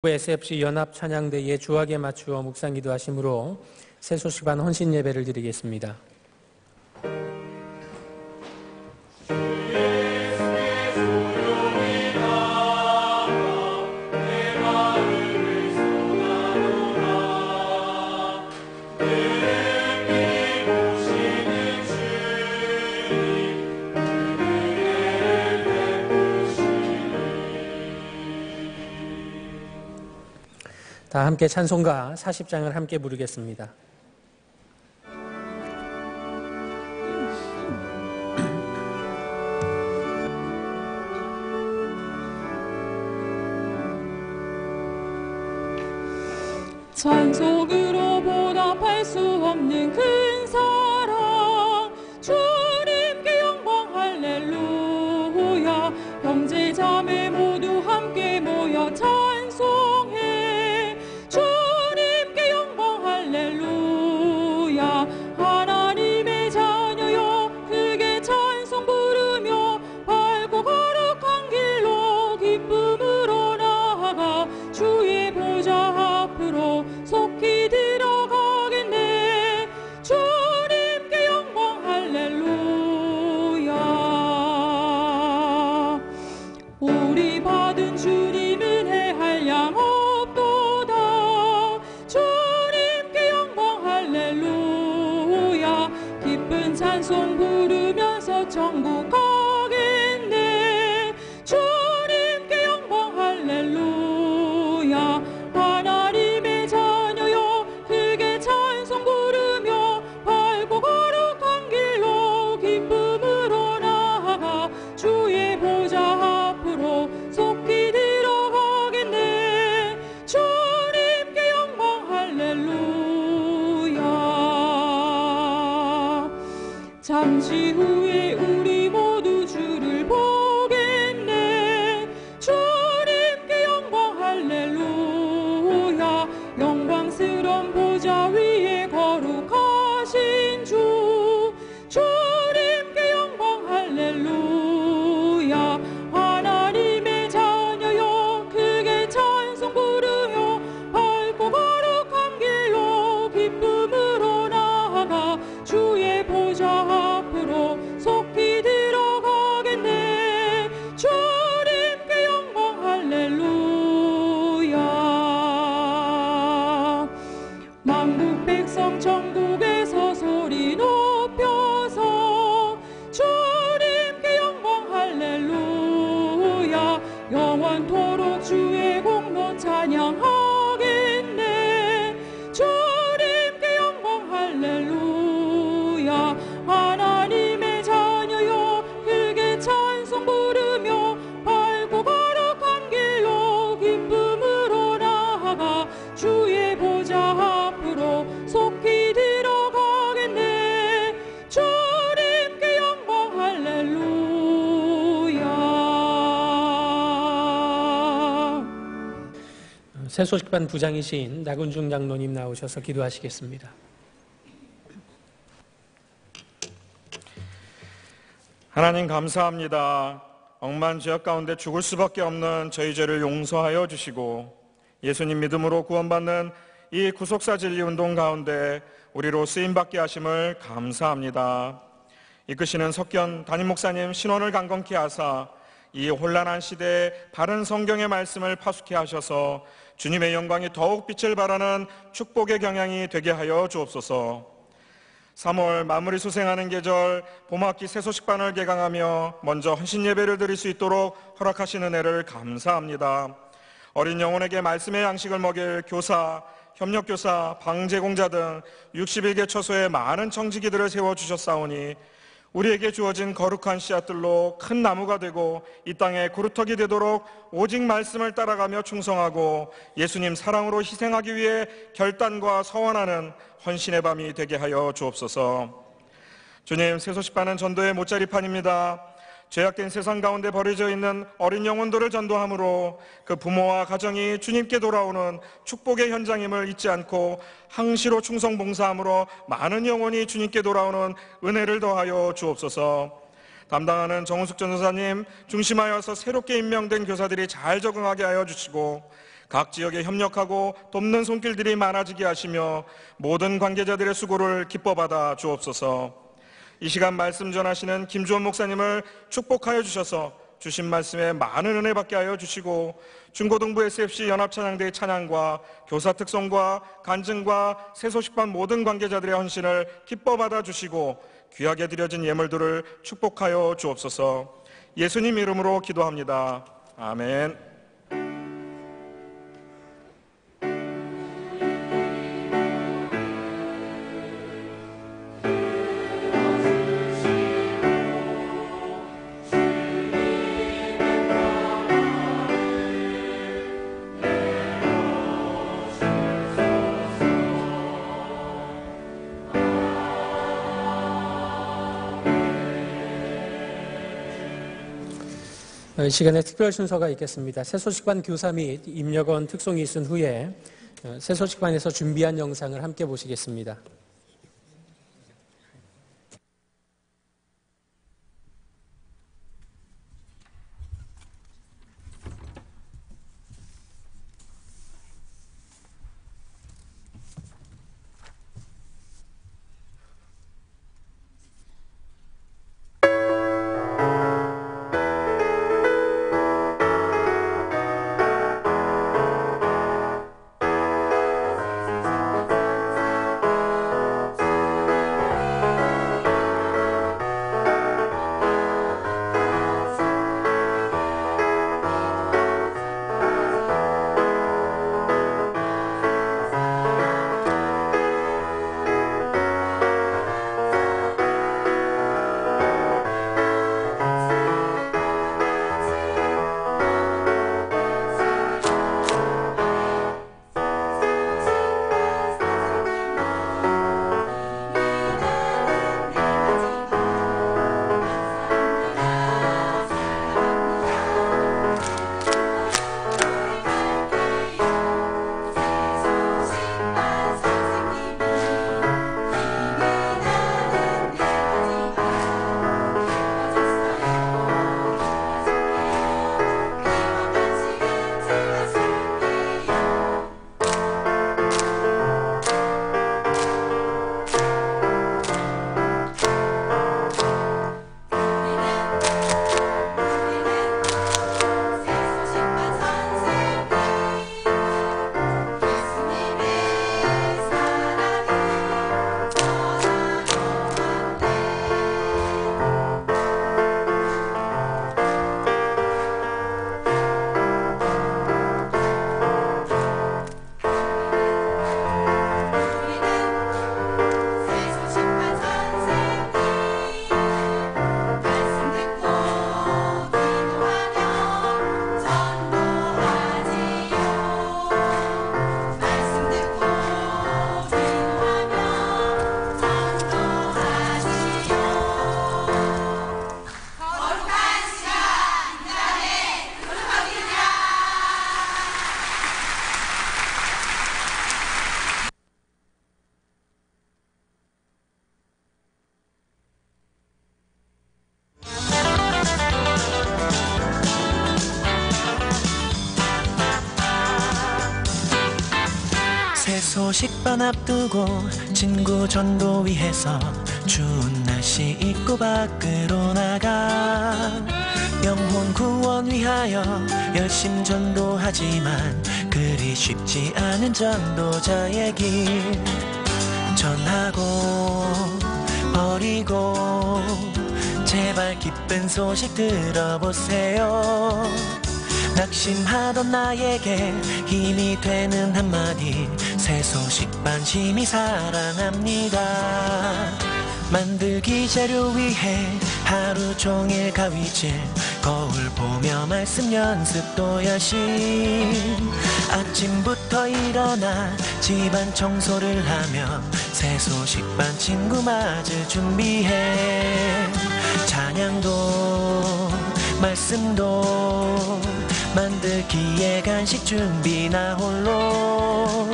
SFC 연합 찬양대에 주악에 맞추어 묵상 기도하심으로 새소식반 헌신 예배를 드리겠습니다. 다 함께 찬송가 40장을 함께 부르겠습니다. 찬송으로 보답할 수 없는 큰 사랑, 주님께 영광 할렐루야. 형제 자매 모두 함께 모여 찬송해, 주님께 영광 할렐루야. 하나님의 자녀여 크게 찬송 부르며 밝고 거룩한 길로 기쁨으로 나아가 주의 보좌 앞으로 속히 들어가겠네. 주님께 영광 할렐루야. 우리 받은 주님 은혜 한량 없도다. 주님께 영광 할렐루야. 기쁜 찬송 부르면서 천국 가겠네. 주님께 영광 할렐루야. 하나님의 자녀여 크게 찬송 부르며 밝고 거룩한 길로 기쁨으로 나아가 주의 보좌 앞으로 속히 들어가겠네. 주님께 영광 할렐루야. 잠시 후에 우리 모두 주를 보겠네. 주님께 영광 할렐루야. 영광스러운 보좌 위에 거룩하신 주, 주님께 영광 할렐루야. 하나님의 자녀여 크게 찬송 부르며 밝고 거룩한 길로 기쁨으로 나아가 주의 보좌 앞으로 속히 들어가겠네. 주님께 영광 할렐루야. 만국 백성 천국에서 소리 높여서 주님께 영광 할렐루야. 영원토록 주의 공로 찬양하겠네. 주님께 영광 할렐루야. 하나님의 자녀여 크게 찬송 부르며 밝고 거룩한 길로 기쁨으로 나아가 주의 보좌 앞으로 속히 들어가겠네. 주님께 영광 할렐루야. 새소식반 부장이신 나군중 장로님 나오셔서 기도하시겠습니다. 하나님 감사합니다. 억만 죄악 가운데 죽을 수밖에 없는 저희 죄를 용서하여 주시고 예수님 믿음으로 구원받는 이 구속사 진리운동 가운데 우리로 쓰임받게 하심을 감사합니다. 이끄시는 석견 담임목사님 신원을 강건케 하사 이 혼란한 시대에 바른 성경의 말씀을 파수케 하셔서 주님의 영광이 더욱 빛을 발하는 축복의 경향이 되게 하여 주옵소서. 3월 마무리 수생하는 계절 봄학기 새소식반을 개강하며 먼저 헌신 예배를 드릴 수 있도록 허락하신 은혜를 감사합니다. 어린 영혼에게 말씀의 양식을 먹일 교사, 협력교사, 방제공자 등 61개 처소에 많은 청지기들을 세워주셨사오니 우리에게 주어진 거룩한 씨앗들로 큰 나무가 되고 이 땅에 구루터기 되도록 오직 말씀을 따라가며 충성하고 예수님 사랑으로 희생하기 위해 결단과 서원하는 헌신의 밤이 되게 하여 주옵소서. 주님, 새소식반은 전도의 못자리판입니다. 죄악된 세상 가운데 버려져 있는 어린 영혼들을 전도함으로 그 부모와 가정이 주님께 돌아오는 축복의 현장임을 잊지 않고 항시로 충성 봉사함으로 많은 영혼이 주님께 돌아오는 은혜를 더하여 주옵소서. 담당하는 정은숙 전도사님 중심하여서 새롭게 임명된 교사들이 잘 적응하게 하여 주시고 각 지역에 협력하고 돕는 손길들이 많아지게 하시며 모든 관계자들의 수고를 기뻐받아 주옵소서. 이 시간 말씀 전하시는 김주원 목사님을 축복하여 주셔서 주신 말씀에 많은 은혜 받게 하여 주시고 중고등부 SFC 연합찬양대의 찬양과 교사 특성과 간증과 새소식반 모든 관계자들의 헌신을 기뻐받아 주시고 귀하게 드려진 예물들을 축복하여 주옵소서. 예수님 이름으로 기도합니다. 아멘. 이 시간에 특별 순서가 있겠습니다. 새소식반 교사 및 입력원 특송이 있은 후에 새소식반에서 준비한 영상을 함께 보시겠습니다. 소식반 앞두고 친구 전도위해서 추운 날씨 입고 밖으로 나가 영혼 구원 위하여 열심 전도하지만 그리 쉽지 않은 전도자의 길 전하고 버리고 제발 기쁜 소식 들어보세요. 낙심하던 나에게 힘이 되는 한마디 새소식반 심히 사랑합니다. 만들기 재료 위해 하루 종일 가위질 거울 보며 말씀 연습도 열심 아침부터 일어나 집안 청소를 하며 새소식반 친구 맞을 준비해 찬양도 말씀도 만들기에 간식 준비 나 홀로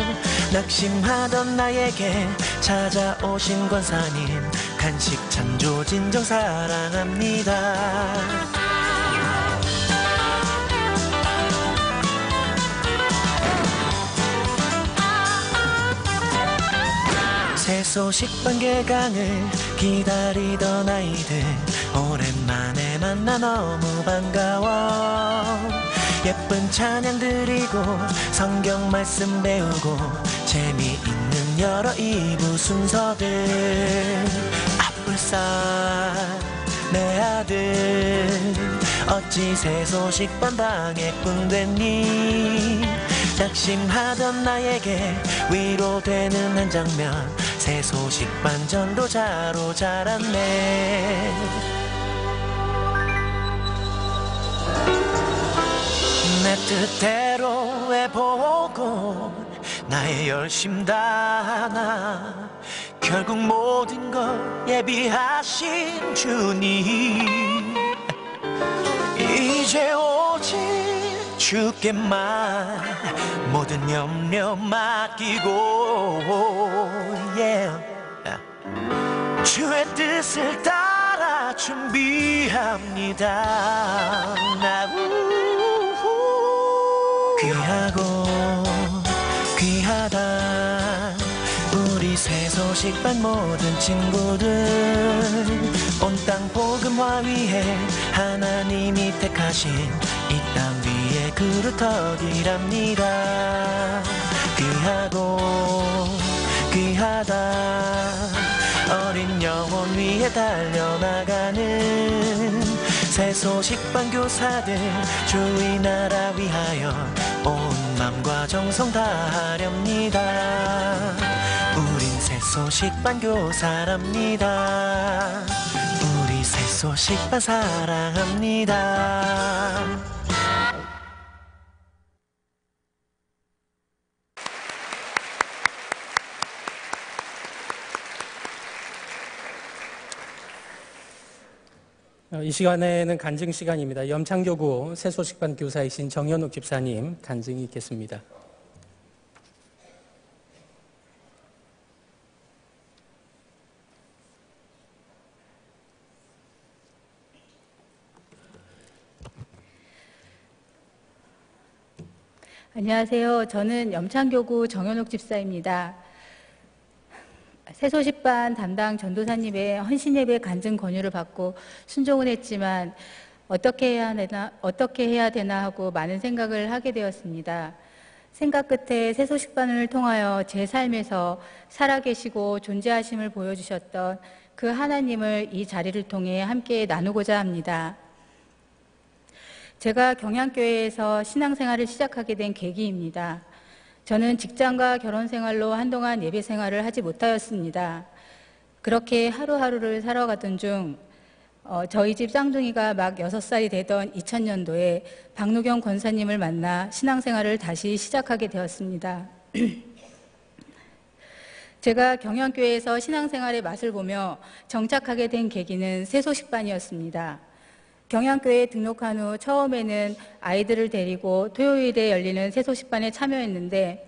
낙심하던 나에게 찾아오신 권사님 간식 찬조 진정 사랑합니다. 새 소식방 개강을 기다리던 아이들 오랜만에 만나 너무 반가워. 예쁜 찬양 드리고 성경 말씀 배우고 재미있는 여러 2부 순서들. 아뿔싸 내 아들 어찌 새 소식반 방해꾼 됐니. 낙심하던 나에게 위로되는 한 장면. 새 소식반 전도자로 자랐네. 내 뜻대로 해보고 나의 열심 다하나 결국 모든 걸 예비하신 주님. 이제 오직 주께만 모든 염려 맡기고 yeah. 주의 뜻을 따라 준비합니다. 귀하고 귀하다 우리 새 소식반 모든 친구들. 온 땅 복음화 위해 하나님이 택하신 이 땅 위에 그루터기랍니다. 귀하고 귀하다 어린 영혼 위에 달려나가는 새 소식반 교사들. 주의 나라 위하여 온 맘과 정성 다하렵니다. 우린 새 소식반 교사랍니다. 우리 새 소식반 사랑합니다. 이 시간에는 간증 시간입니다. 염창교구 새소식반 교사이신 정현욱 집사님 간증이 있겠습니다. 안녕하세요. 저는 염창교구 정현욱 집사입니다. 새소식반 담당 전도사님의 헌신예배 간증 권유를 받고 순종은 했지만 어떻게 해야 되나 하고 많은 생각을 하게 되었습니다. 생각 끝에 새소식반을 통하여 제 삶에서 살아계시고 존재하심을 보여주셨던 그 하나님을 이 자리를 통해 함께 나누고자 합니다. 제가 경양교회에서 신앙생활을 시작하게 된 계기입니다. 저는 직장과 결혼생활로 한동안 예배생활을 하지 못하였습니다. 그렇게 하루하루를 살아가던 중 저희 집 쌍둥이가 막 6살이 되던 2000년도에 박누경 권사님을 만나 신앙생활을 다시 시작하게 되었습니다. 제가 경양교회에서 신앙생활의 맛을 보며 정착하게 된 계기는 새소식반이었습니다. 경양교회에 등록한 후 처음에는 아이들을 데리고 토요일에 열리는 새소식반에 참여했는데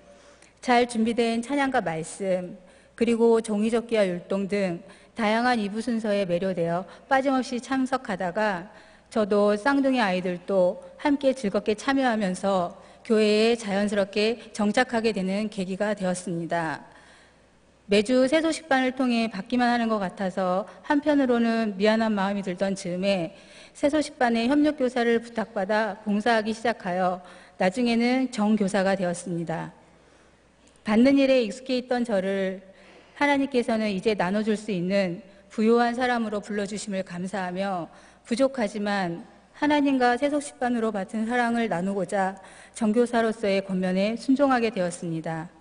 잘 준비된 찬양과 말씀, 그리고 종이접기와 율동 등 다양한 2부 순서에 매료되어 빠짐없이 참석하다가 저도 쌍둥이 아이들도 함께 즐겁게 참여하면서 교회에 자연스럽게 정착하게 되는 계기가 되었습니다. 매주 새소식반을 통해 받기만 하는 것 같아서 한편으로는 미안한 마음이 들던 즈음에 새소식반의 협력교사를 부탁받아 봉사하기 시작하여 나중에는 정교사가 되었습니다. 받는 일에 익숙해 있던 저를 하나님께서는 이제 나눠줄 수 있는 부요한 사람으로 불러주심을 감사하며 부족하지만 하나님과 새소식반으로 받은 사랑을 나누고자 정교사로서의 권면에 순종하게 되었습니다.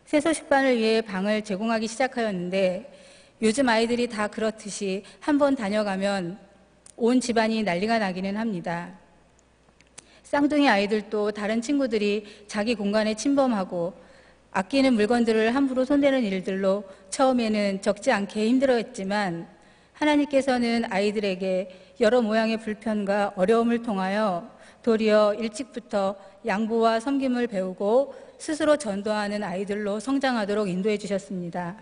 새소식반을 위해 방을 제공하기 시작하였는데 요즘 아이들이 다 그렇듯이 한번 다녀가면 온 집안이 난리가 나기는 합니다. 쌍둥이 아이들도 다른 친구들이 자기 공간에 침범하고 아끼는 물건들을 함부로 손대는 일들로 처음에는 적지 않게 힘들어했지만 하나님께서는 아이들에게 여러 모양의 불편과 어려움을 통하여 도리어 일찍부터 양보와 섬김을 배우고 스스로 전도하는 아이들로 성장하도록 인도해 주셨습니다.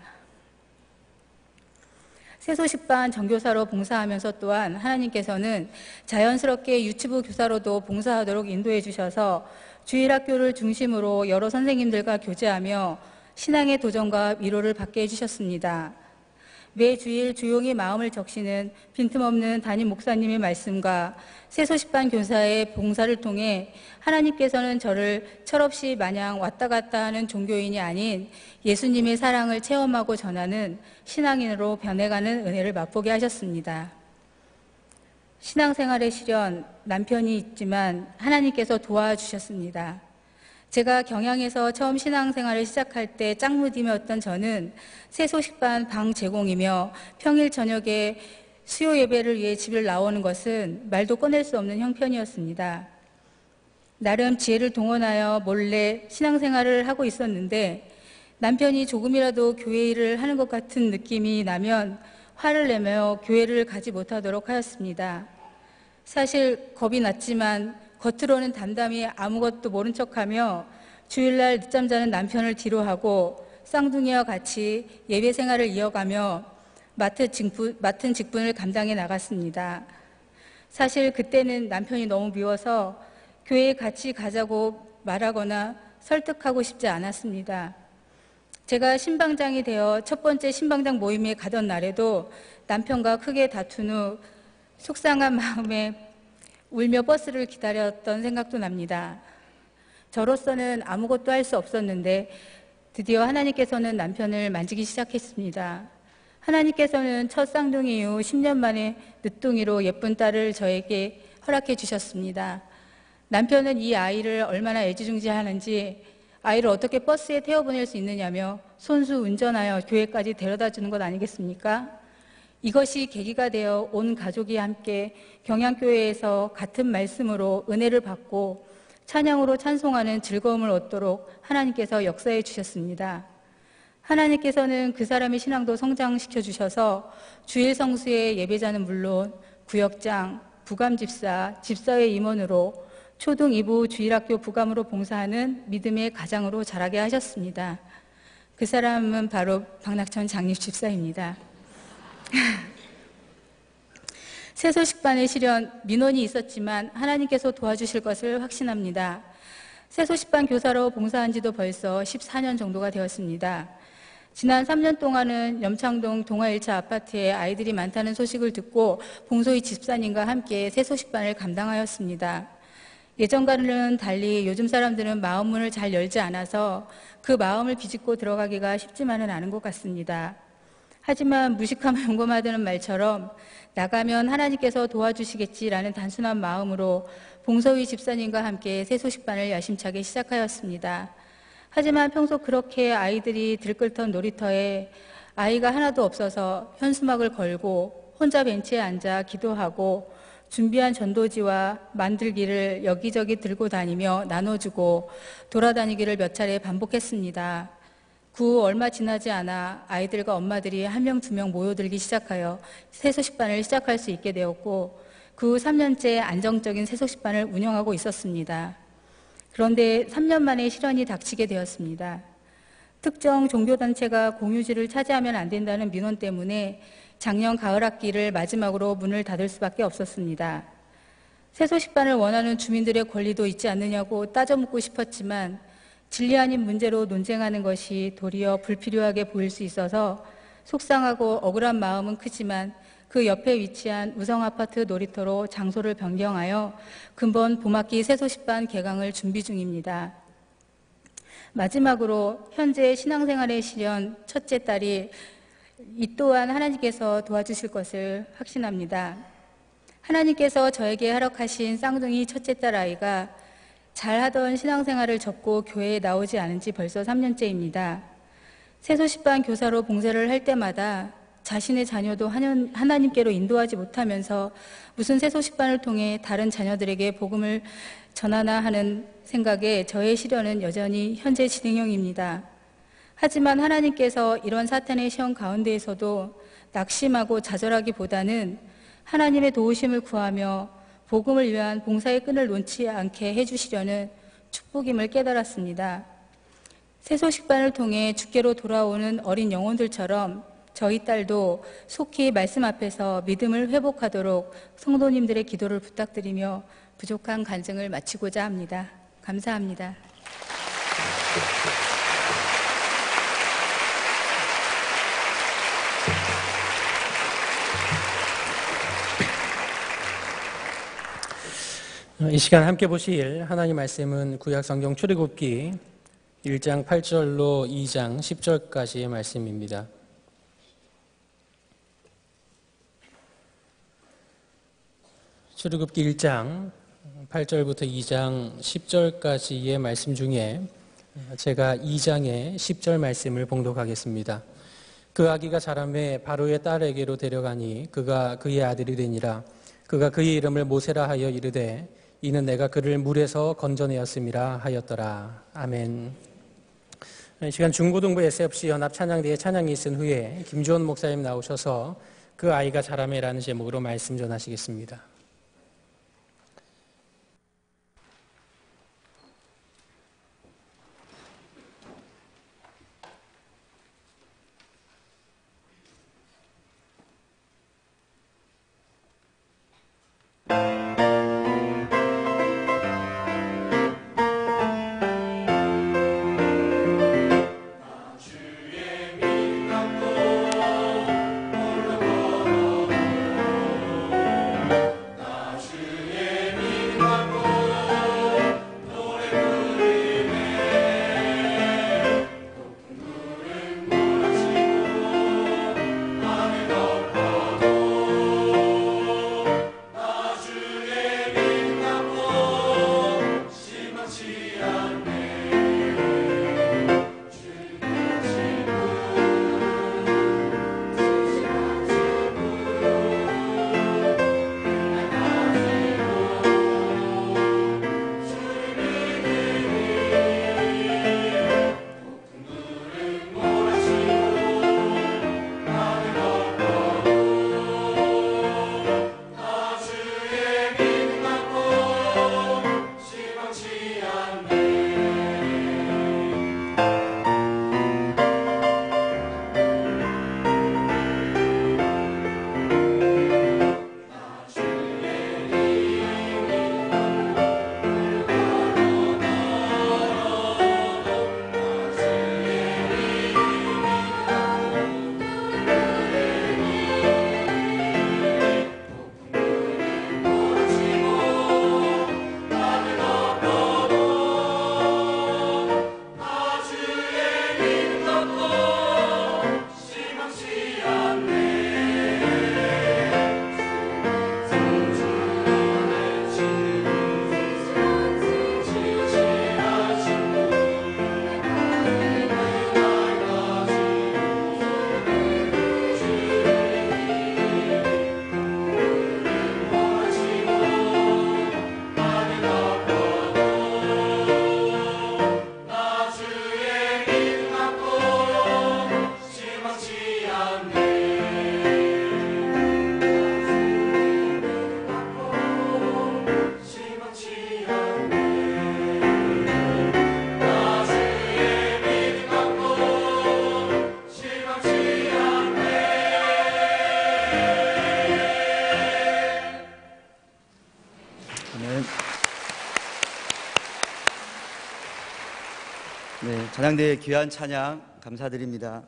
새소식반 정교사로 봉사하면서 또한 하나님께서는 자연스럽게 유치부 교사로도 봉사하도록 인도해 주셔서 주일학교를 중심으로 여러 선생님들과 교제하며 신앙의 도전과 위로를 받게 해주셨습니다. 매 주일 조용히 마음을 적시는 빈틈없는 담임 목사님의 말씀과 새소식반 교사의 봉사를 통해 하나님께서는 저를 철없이 마냥 왔다 갔다 하는 종교인이 아닌 예수님의 사랑을 체험하고 전하는 신앙인으로 변해가는 은혜를 맛보게 하셨습니다. 신앙생활의 시련, 남편이 있지만 하나님께서 도와주셨습니다. 제가 경양에서 처음 신앙생활을 시작할 때 짝무dim이었던 저는 새소식반 방 제공이며 평일 저녁에 수요 예배를 위해 집을 나오는 것은 말도 꺼낼 수 없는 형편이었습니다. 나름 지혜를 동원하여 몰래 신앙생활을 하고 있었는데 남편이 조금이라도 교회 일을 하는 것 같은 느낌이 나면 화를 내며 교회를 가지 못하도록 하였습니다. 사실 겁이 났지만 겉으로는 담담히 아무것도 모른 척하며 주일날 늦잠 자는 남편을 뒤로하고 쌍둥이와 같이 예배 생활을 이어가며 맡은 직분을 감당해 나갔습니다. 사실 그때는 남편이 너무 미워서 교회에 같이 가자고 말하거나 설득하고 싶지 않았습니다. 제가 신방장이 되어 첫 번째 신방장 모임에 가던 날에도 남편과 크게 다툰 후 속상한 마음에 울며 버스를 기다렸던 생각도 납니다. 저로서는 아무것도 할 수 없었는데 드디어 하나님께서는 남편을 만지기 시작했습니다. 하나님께서는 첫 쌍둥이 이후 10년 만에 늦둥이로 예쁜 딸을 저에게 허락해 주셨습니다. 남편은 이 아이를 얼마나 애지중지하는지 아이를 어떻게 버스에 태워보낼 수 있느냐며 손수 운전하여 교회까지 데려다 주는 것 아니겠습니까? 이것이 계기가 되어 온 가족이 함께 경양교회에서 같은 말씀으로 은혜를 받고 찬양으로 찬송하는 즐거움을 얻도록 하나님께서 역사해 주셨습니다. 하나님께서는 그 사람의 신앙도 성장시켜 주셔서 주일 성수의 예배자는 물론 구역장, 부감집사, 집사회 임원으로 초등 2부 주일학교 부감으로 봉사하는 믿음의 가장으로 자라게 하셨습니다. 그 사람은 바로 박낙천 장립집사입니다. 새소식반의 시련, 민원이 있었지만 하나님께서 도와주실 것을 확신합니다. 새소식반 교사로 봉사한 지도 벌써 14년 정도가 되었습니다. 지난 3년 동안은 염창동 동아 1차 아파트에 아이들이 많다는 소식을 듣고 봉소희 집사님과 함께 새소식반을 감당하였습니다. 예전과는 달리 요즘 사람들은 마음문을 잘 열지 않아서 그 마음을 비집고 들어가기가 쉽지만은 않은 것 같습니다. 하지만 무식하면 용감하다는 말처럼 나가면 하나님께서 도와주시겠지라는 단순한 마음으로 봉서희 집사님과 함께 새소식반을 야심차게 시작하였습니다. 하지만 평소 그렇게 아이들이 들끓던 놀이터에 아이가 하나도 없어서 현수막을 걸고 혼자 벤치에 앉아 기도하고 준비한 전도지와 만들기를 여기저기 들고 다니며 나눠주고 돌아다니기를 몇 차례 반복했습니다. 그 후 얼마 지나지 않아 아이들과 엄마들이 1명, 2명 모여들기 시작하여 새소식반을 시작할 수 있게 되었고 그 후 3년째 안정적인 새소식반을 운영하고 있었습니다. 그런데 3년 만에 실현이 닥치게 되었습니다. 특정 종교단체가 공유지를 차지하면 안 된다는 민원 때문에 작년 가을 학기를 마지막으로 문을 닫을 수밖에 없었습니다. 새소식반을 원하는 주민들의 권리도 있지 않느냐고 따져 묻고 싶었지만 진리 아닌 문제로 논쟁하는 것이 도리어 불필요하게 보일 수 있어서 속상하고 억울한 마음은 크지만 그 옆에 위치한 우성아파트 놀이터로 장소를 변경하여 근본 봄학기 새소식반 개강을 준비 중입니다. 마지막으로 현재 신앙생활의 시련 첫째 딸이 이 또한 하나님께서 도와주실 것을 확신합니다. 하나님께서 저에게 허락하신 쌍둥이 첫째 딸 아이가 잘하던 신앙생활을 접고 교회에 나오지 않은 지 벌써 3년째입니다. 새소식반 교사로 봉사를 할 때마다 자신의 자녀도 하나님께로 인도하지 못하면서 무슨 새소식반을 통해 다른 자녀들에게 복음을 전하나 하는 생각에 저의 시련은 여전히 현재 진행형입니다. 하지만 하나님께서 이런 사탄의 시험 가운데에서도 낙심하고 좌절하기보다는 하나님의 도우심을 구하며 복음을 위한 봉사의 끈을 놓지 않게 해주시려는 축복임을 깨달았습니다. 새소식반을 통해 주께로 돌아오는 어린 영혼들처럼 저희 딸도 속히 말씀 앞에서 믿음을 회복하도록 성도님들의 기도를 부탁드리며 부족한 간증을 마치고자 합니다. 감사합니다. 이 시간 함께 보실 하나님 말씀은 구약성경 출애굽기 1장 8절로 2장 10절까지의 말씀입니다. 출애굽기 1장 8절부터 2장 10절까지의 말씀 중에 제가 2장의 10절 말씀을 봉독하겠습니다. 그 아기가 자라매 바로의 딸에게로 데려가니 그가 그의 아들이 되니라. 그가 그의 이름을 모세라 하여 이르되 이는 내가 그를 물에서 건져내었음이라 하였더라. 아멘. 이 시간 중고등부 SFC 연합 찬양대회 찬양이 있은 후에 김주원 목사님 나오셔서 그 아이가 자라매라는 제목으로 말씀 전하시겠습니다. 찬양대의 귀한 찬양 감사드립니다.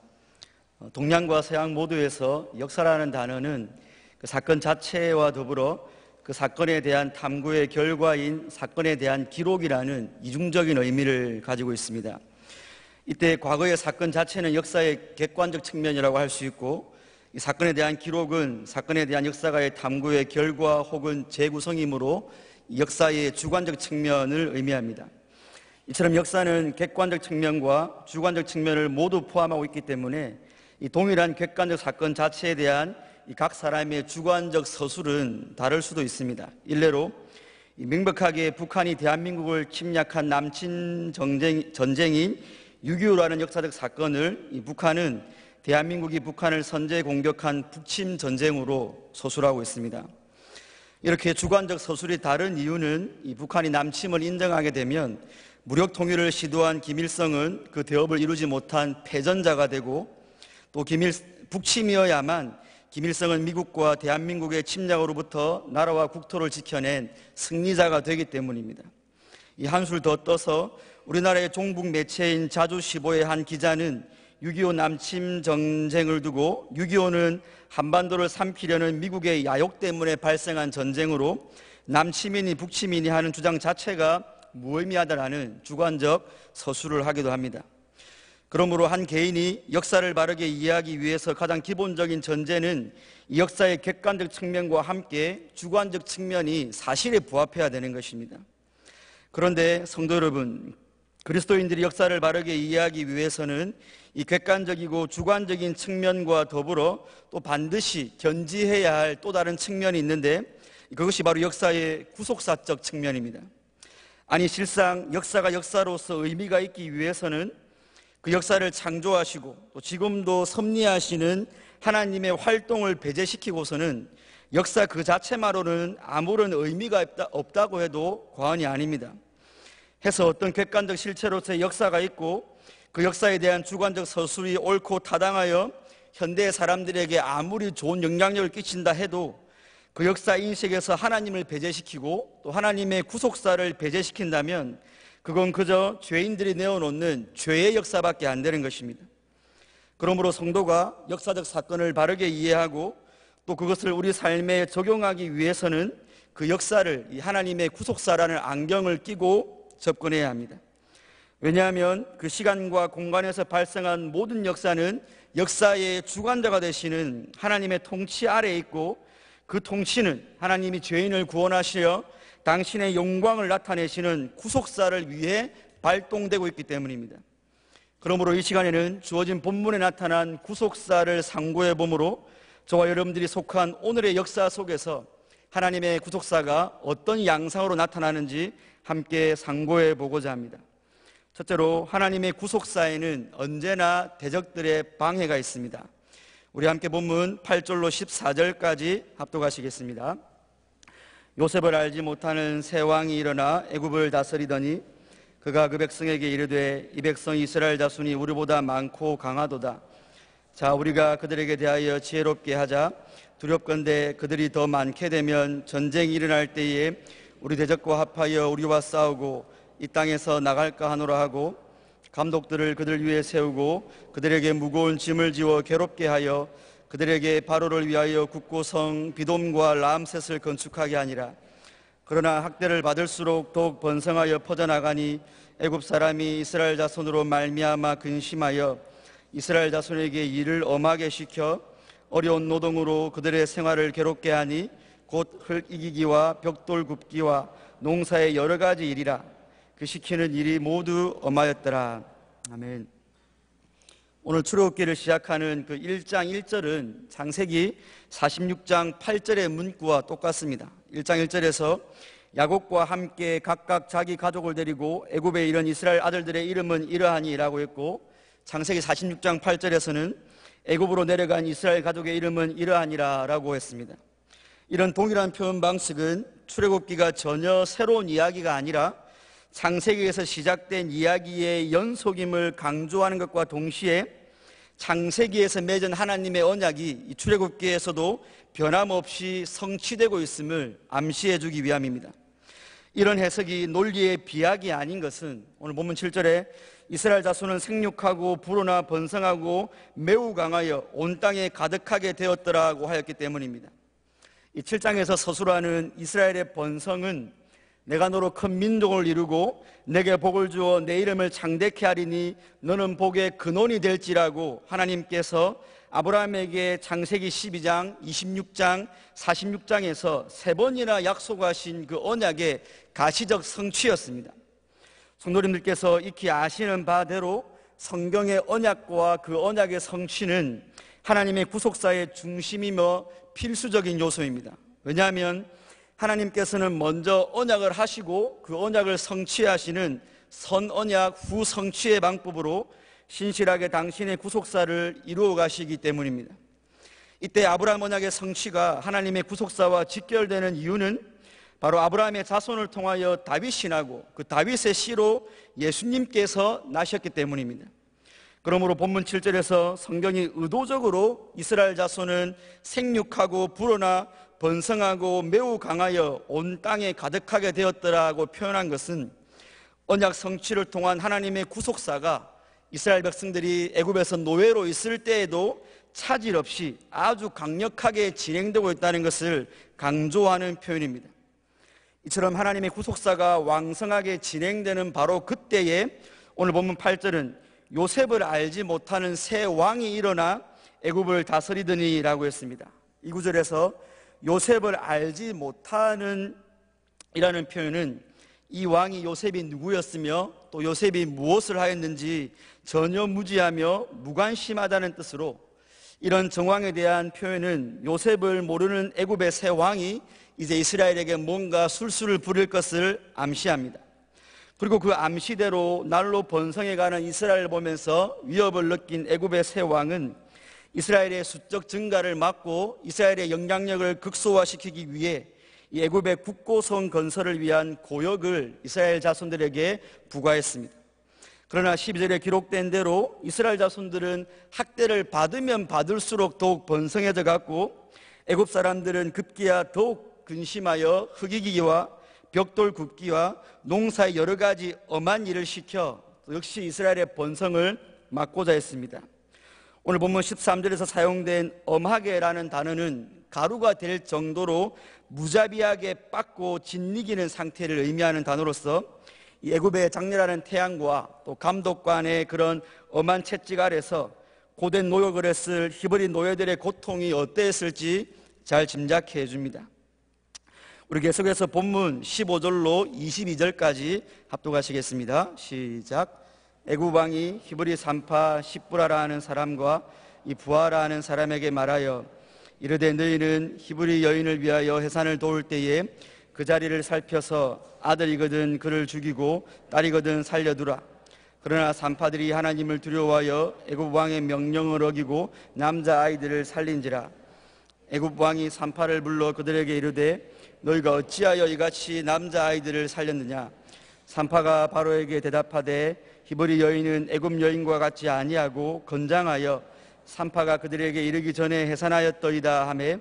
동양과 서양 모두에서 역사라는 단어는 그 사건 자체와 더불어 그 사건에 대한 탐구의 결과인 사건에 대한 기록이라는 이중적인 의미를 가지고 있습니다. 이때 과거의 사건 자체는 역사의 객관적 측면이라고 할 수 있고, 이 사건에 대한 기록은 사건에 대한 역사가의 탐구의 결과 혹은 재구성이므로 역사의 주관적 측면을 의미합니다. 이처럼 역사는 객관적 측면과 주관적 측면을 모두 포함하고 있기 때문에 이 동일한 객관적 사건 자체에 대한 이 각 사람의 주관적 서술은 다를 수도 있습니다. 일례로 명백하게 북한이 대한민국을 침략한 남친 전쟁인 6.25라는 역사적 사건을 이 북한은 대한민국이 북한을 선제 공격한 북침 전쟁으로 서술하고 있습니다. 이렇게 주관적 서술이 다른 이유는 이 북한이 남침을 인정하게 되면 무력 통일을 시도한 김일성은 그 대업을 이루지 못한 패전자가 되고, 또 북침이어야만 김일성은 미국과 대한민국의 침략으로부터 나라와 국토를 지켜낸 승리자가 되기 때문입니다. 이 한술 더 떠서 우리나라의 종북 매체인 자주시보의 한 기자는 6.25 남침 전쟁을 두고 6.25는 한반도를 삼키려는 미국의 야욕 때문에 발생한 전쟁으로 남치민이 북치민이 하는 주장 자체가 무의미하다라는 주관적 서술을 하기도 합니다. 그러므로 한 개인이 역사를 바르게 이해하기 위해서 가장 기본적인 전제는 이 역사의 객관적 측면과 함께 주관적 측면이 사실에 부합해야 되는 것입니다. 그런데 성도 여러분, 그리스도인들이 역사를 바르게 이해하기 위해서는 이 객관적이고 주관적인 측면과 더불어 또 반드시 견지해야 할 또 다른 측면이 있는데, 그것이 바로 역사의 구속사적 측면입니다. 아니, 실상 역사가 역사로서 의미가 있기 위해서는 그 역사를 창조하시고 또 지금도 섭리하시는 하나님의 활동을 배제시키고서는 역사 그 자체만으로는 아무런 의미가 없다고 해도 과언이 아닙니다. 해서 어떤 객관적 실체로서의 역사가 있고 그 역사에 대한 주관적 서술이 옳고 타당하여 현대의 사람들에게 아무리 좋은 영향력을 끼친다 해도 그 역사 인식에서 하나님을 배제시키고 또 하나님의 구속사를 배제시킨다면 그건 그저 죄인들이 내어놓는 죄의 역사밖에 안 되는 것입니다. 그러므로 성도가 역사적 사건을 바르게 이해하고 또 그것을 우리 삶에 적용하기 위해서는 그 역사를 이 하나님의 구속사라는 안경을 끼고 접근해야 합니다. 왜냐하면 그 시간과 공간에서 발생한 모든 역사는 역사의 주관자가 되시는 하나님의 통치 아래에 있고 그 통치는 하나님이 죄인을 구원하시려 당신의 영광을 나타내시는 구속사를 위해 발동되고 있기 때문입니다. 그러므로 이 시간에는 주어진 본문에 나타난 구속사를 상고해 보므로 저와 여러분들이 속한 오늘의 역사 속에서 하나님의 구속사가 어떤 양상으로 나타나는지 함께 상고해 보고자 합니다. 첫째로 하나님의 구속사에는 언제나 대적들의 방해가 있습니다. 우리 함께 본문 8절로 14절까지 합독하시겠습니다. 요셉을 알지 못하는 새 왕이 일어나 애굽을 다스리더니 그가 그 백성에게 이르되 이 백성 이스라엘 자손이 우리보다 많고 강하도다. 자, 우리가 그들에게 대하여 지혜롭게 하자. 두렵건대 그들이 더 많게 되면 전쟁이 일어날 때에 우리 대적과 합하여 우리와 싸우고 이 땅에서 나갈까 하노라 하고 감독들을 그들 위에 세우고 그들에게 무거운 짐을 지워 괴롭게 하여 그들에게 바로를 위하여 국고성 비돔과 라암셋을 건축하게 하니라. 그러나 학대를 받을수록 더욱 번성하여 퍼져나가니 애굽 사람이 이스라엘 자손으로 말미암아 근심하여 이스라엘 자손에게 일을 엄하게 시켜 어려운 노동으로 그들의 생활을 괴롭게 하니 곧 흙 이기기와 벽돌 굽기와 농사의 여러 가지 일이라. 그 시키는 일이 모두 엄하였더라. 아멘. 오늘 출애굽기를 시작하는 그 1장 1절은 창세기 46장 8절의 문구와 똑같습니다. 1장 1절에서 야곱과 함께 각각 자기 가족을 데리고 애굽에 이른 이스라엘 아들들의 이름은 이러하니라고 했고, 창세기 46장 8절에서는 애굽으로 내려간 이스라엘 가족의 이름은 이러하니라라고 했습니다. 이런 동일한 표현 방식은 출애굽기가 전혀 새로운 이야기가 아니라 창세기에서 시작된 이야기의 연속임을 강조하는 것과 동시에 창세기에서 맺은 하나님의 언약이 출애굽기에서도 변함없이 성취되고 있음을 암시해 주기 위함입니다. 이런 해석이 논리의 비약이 아닌 것은 오늘 본문 7절에 이스라엘 자손은 생육하고 불어나 번성하고 매우 강하여 온 땅에 가득하게 되었더라고 하였기 때문입니다. 이 7장에서 서술하는 이스라엘의 번성은 내가 너로 큰 민족을 이루고 내게 복을 주어 내 이름을 창대케 하리니 너는 복의 근원이 될지라고 하나님께서 아브라함에게 창세기 12장, 26장, 46장에서 3번이나 약속하신 그 언약의 가시적 성취였습니다. 성도님들께서 익히 아시는 바대로 성경의 언약과 그 언약의 성취는 하나님의 구속사의 중심이며 필수적인 요소입니다. 왜냐하면 하나님께서는 먼저 언약을 하시고 그 언약을 성취하시는 선언약 후 성취의 방법으로 신실하게 당신의 구속사를 이루어 가시기 때문입니다. 이때 아브라함 언약의 성취가 하나님의 구속사와 직결되는 이유는 바로 아브라함의 자손을 통하여 다윗이 나고 그 다윗의 씨로 예수님께서 나셨기 때문입니다. 그러므로 본문 7절에서 성경이 의도적으로 이스라엘 자손은 생육하고 불어나 번성하고 매우 강하여 온 땅에 가득하게 되었더라고 표현한 것은 언약 성취를 통한 하나님의 구속사가 이스라엘 백성들이 애굽에서 노예로 있을 때에도 차질 없이 아주 강력하게 진행되고 있다는 것을 강조하는 표현입니다. 이처럼 하나님의 구속사가 왕성하게 진행되는 바로 그때에 오늘 본문 8절은 요셉을 알지 못하는 새 왕이 일어나 애굽을 다스리더니 라고 했습니다. 이 구절에서 요셉을 알지 못하는 이라는 표현은 이 왕이 요셉이 누구였으며 또 요셉이 무엇을 하였는지 전혀 무지하며 무관심하다는 뜻으로, 이런 정황에 대한 표현은 요셉을 모르는 애굽의 새 왕이 이제 이스라엘에게 뭔가 술수를 부릴 것을 암시합니다. 그리고 그 암시대로 날로 번성해가는 이스라엘을 보면서 위협을 느낀 애굽의 새 왕은 이스라엘의 수적 증가를 막고 이스라엘의 영향력을 극소화시키기 위해 이 애굽의 국고성 건설을 위한 고역을 이스라엘 자손들에게 부과했습니다. 그러나 12절에 기록된 대로 이스라엘 자손들은 학대를 받으면 받을수록 더욱 번성해져 갔고, 애굽 사람들은 급기야 더욱 근심하여 흙이기와 벽돌 굽기와 농사의 여러 가지 엄한 일을 시켜 역시 이스라엘의 번성을 막고자 했습니다. 오늘 본문 13절에서 사용된 엄하게라는 단어는 가루가 될 정도로 무자비하게 빻고 짓이기는 상태를 의미하는 단어로서 이 애굽의 장렬하는 태양과 또 감독관의 그런 엄한 채찍 아래서 고된 노역을 했을 히브리 노예들의 고통이 어땠을지 잘 짐작해 줍니다. 우리 계속해서 본문 15절로 22절까지 합독하시겠습니다. 시작. 애굽 왕이 히브리 산파 십부라라 하는 사람과 이 부하라 하는 사람에게 말하여 이르되 너희는 히브리 여인을 위하여 해산을 도울 때에 그 자리를 살펴서 아들이거든 그를 죽이고 딸이거든 살려두라. 그러나 산파들이 하나님을 두려워하여 애굽 왕의 명령을 어기고 남자 아이들을 살린지라. 애굽 왕이 산파를 불러 그들에게 이르되 너희가 어찌하여 이같이 남자 아이들을 살렸느냐. 산파가 바로에게 대답하되 히브리 여인은 애굽 여인과 같지 아니하고 건장하여 산파가 그들에게 이르기 전에 해산하였더이다 하매,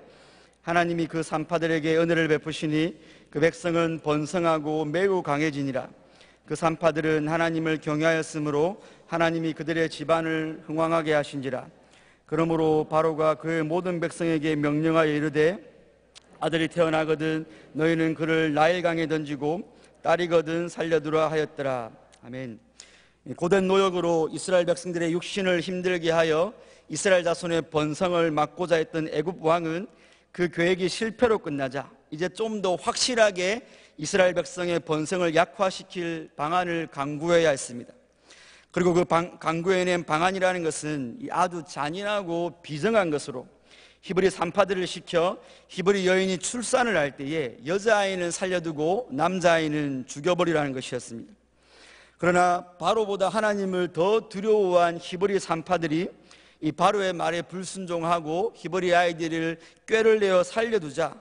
하나님이 그 산파들에게 은혜를 베푸시니 그 백성은 번성하고 매우 강해지니라. 그 산파들은 하나님을 경외하였으므로 하나님이 그들의 집안을 흥왕하게 하신지라. 그러므로 바로가 그의 모든 백성에게 명령하여 이르되 아들이 태어나거든 너희는 그를 나일강에 던지고 딸이거든 살려두라 하였더라. 아멘. 고된 노역으로 이스라엘 백성들의 육신을 힘들게 하여 이스라엘 자손의 번성을 막고자 했던 애굽 왕은 그 계획이 실패로 끝나자 이제 좀 더 확실하게 이스라엘 백성의 번성을 약화시킬 방안을 강구해야 했습니다. 그리고 그 강구해낸 방안이라는 것은 아주 잔인하고 비정한 것으로 히브리 산파들을 시켜 히브리 여인이 출산을 할 때에 여자아이는 살려두고 남자아이는 죽여버리라는 것이었습니다. 그러나 바로보다 하나님을 더 두려워한 히브리 산파들이 이 바로의 말에 불순종하고 히브리 아이들을 꾀를 내어 살려두자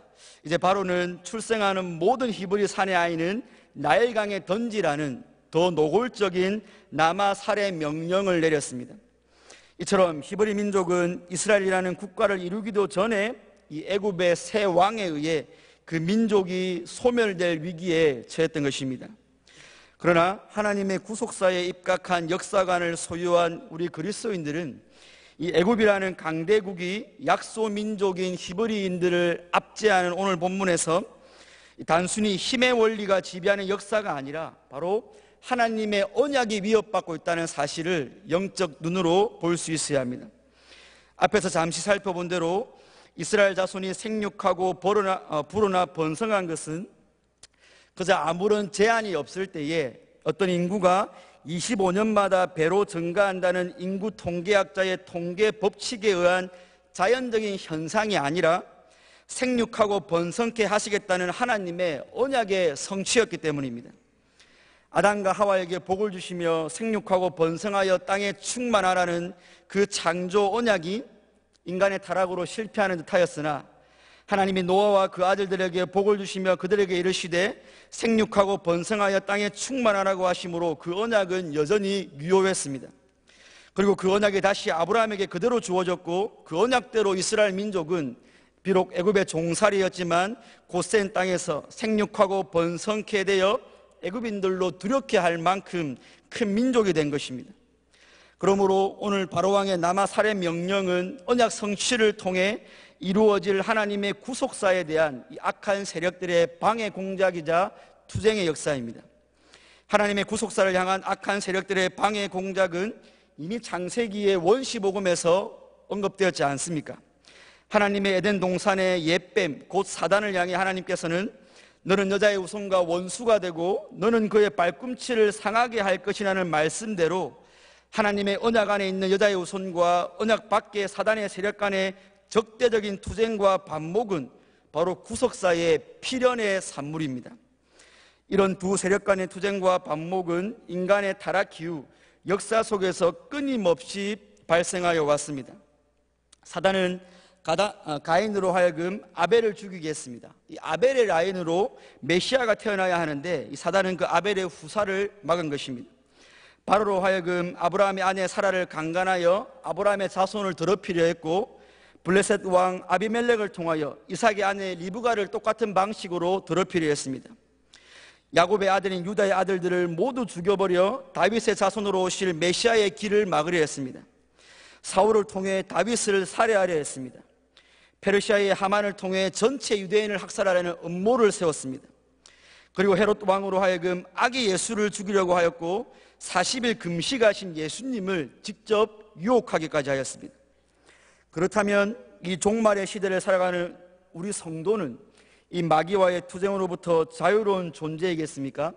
이제 바로는 출생하는 모든 히브리 사내 아이는 나일강에 던지라는 더 노골적인 남아 살해 명령을 내렸습니다. 이처럼 히브리 민족은 이스라엘이라는 국가를 이루기도 전에 이 애굽의 새 왕에 의해 그 민족이 소멸될 위기에 처했던 것입니다. 그러나 하나님의 구속사에 입각한 역사관을 소유한 우리 그리스도인들은 이 애굽이라는 강대국이 약소 민족인 히브리인들을 압제하는 오늘 본문에서 단순히 힘의 원리가 지배하는 역사가 아니라 바로 하나님의 언약이 위협받고 있다는 사실을 영적 눈으로 볼 수 있어야 합니다. 앞에서 잠시 살펴본 대로 이스라엘 자손이 생육하고 불어나 번성한 것은 그저 아무런 제한이 없을 때에 어떤 인구가 25년마다 배로 증가한다는 인구 통계학자의 통계 법칙에 의한 자연적인 현상이 아니라 생육하고 번성케 하시겠다는 하나님의 언약의 성취였기 때문입니다. 아담과 하와에게 복을 주시며 생육하고 번성하여 땅에 충만하라는 그 창조 언약이 인간의 타락으로 실패하는 듯하였으나 하나님이 노아와 그 아들들에게 복을 주시며 그들에게 이르시되 생육하고 번성하여 땅에 충만하라고 하심으로 그 언약은 여전히 유효했습니다. 그리고 그 언약이 다시 아브라함에게 그대로 주어졌고 그 언약대로 이스라엘 민족은 비록 애굽의 종살이였지만 곧센 땅에서 생육하고 번성케 되어 애굽인들로 두렵게 할 만큼 큰 민족이 된 것입니다. 그러므로 오늘 바로왕의 남아 살해 명령은 언약 성취를 통해 이루어질 하나님의 구속사에 대한 이 악한 세력들의 방해 공작이자 투쟁의 역사입니다. 하나님의 구속사를 향한 악한 세력들의 방해 공작은 이미 창세기의 원시복음에서 언급되었지 않습니까? 하나님의 에덴 동산의 옛뱀 곧 사단을 향해 하나님께서는 너는 여자의 후손과 원수가 되고 너는 그의 발꿈치를 상하게 할 것이라는 말씀대로 하나님의 언약 안에 있는 여자의 후손과 언약 밖의 사단의 세력 간의 적대적인 투쟁과 반목은 바로 구속사의 필연의 산물입니다. 이런 두 세력 간의 투쟁과 반목은 인간의 타락 이후 역사 속에서 끊임없이 발생하여 왔습니다. 사단은 가인으로 하여금 아벨을 죽이게 했습니다. 이 아벨의 라인으로 메시아가 태어나야 하는데 이 사단은 그 아벨의 후사를 막은 것입니다. 바로로 하여금 아브라함의 아내 사라를 강간하여 아브라함의 자손을 더럽히려 했고, 블레셋 왕 아비멜렉을 통하여 이삭의 아내 리브가를 똑같은 방식으로 더럽히려 했습니다. 야곱의 아들인 유다의 아들들을 모두 죽여버려 다윗의 자손으로 오실 메시아의 길을 막으려 했습니다. 사울을 통해 다윗을 살해하려 했습니다. 페르시아의 하만을 통해 전체 유대인을 학살하려는 음모를 세웠습니다. 그리고 헤롯 왕으로 하여금 아기 예수를 죽이려고 하였고 40일 금식하신 예수님을 직접 유혹하기까지 하였습니다. 그렇다면 이 종말의 시대를 살아가는 우리 성도는 이 마귀와의 투쟁으로부터 자유로운 존재이겠습니까?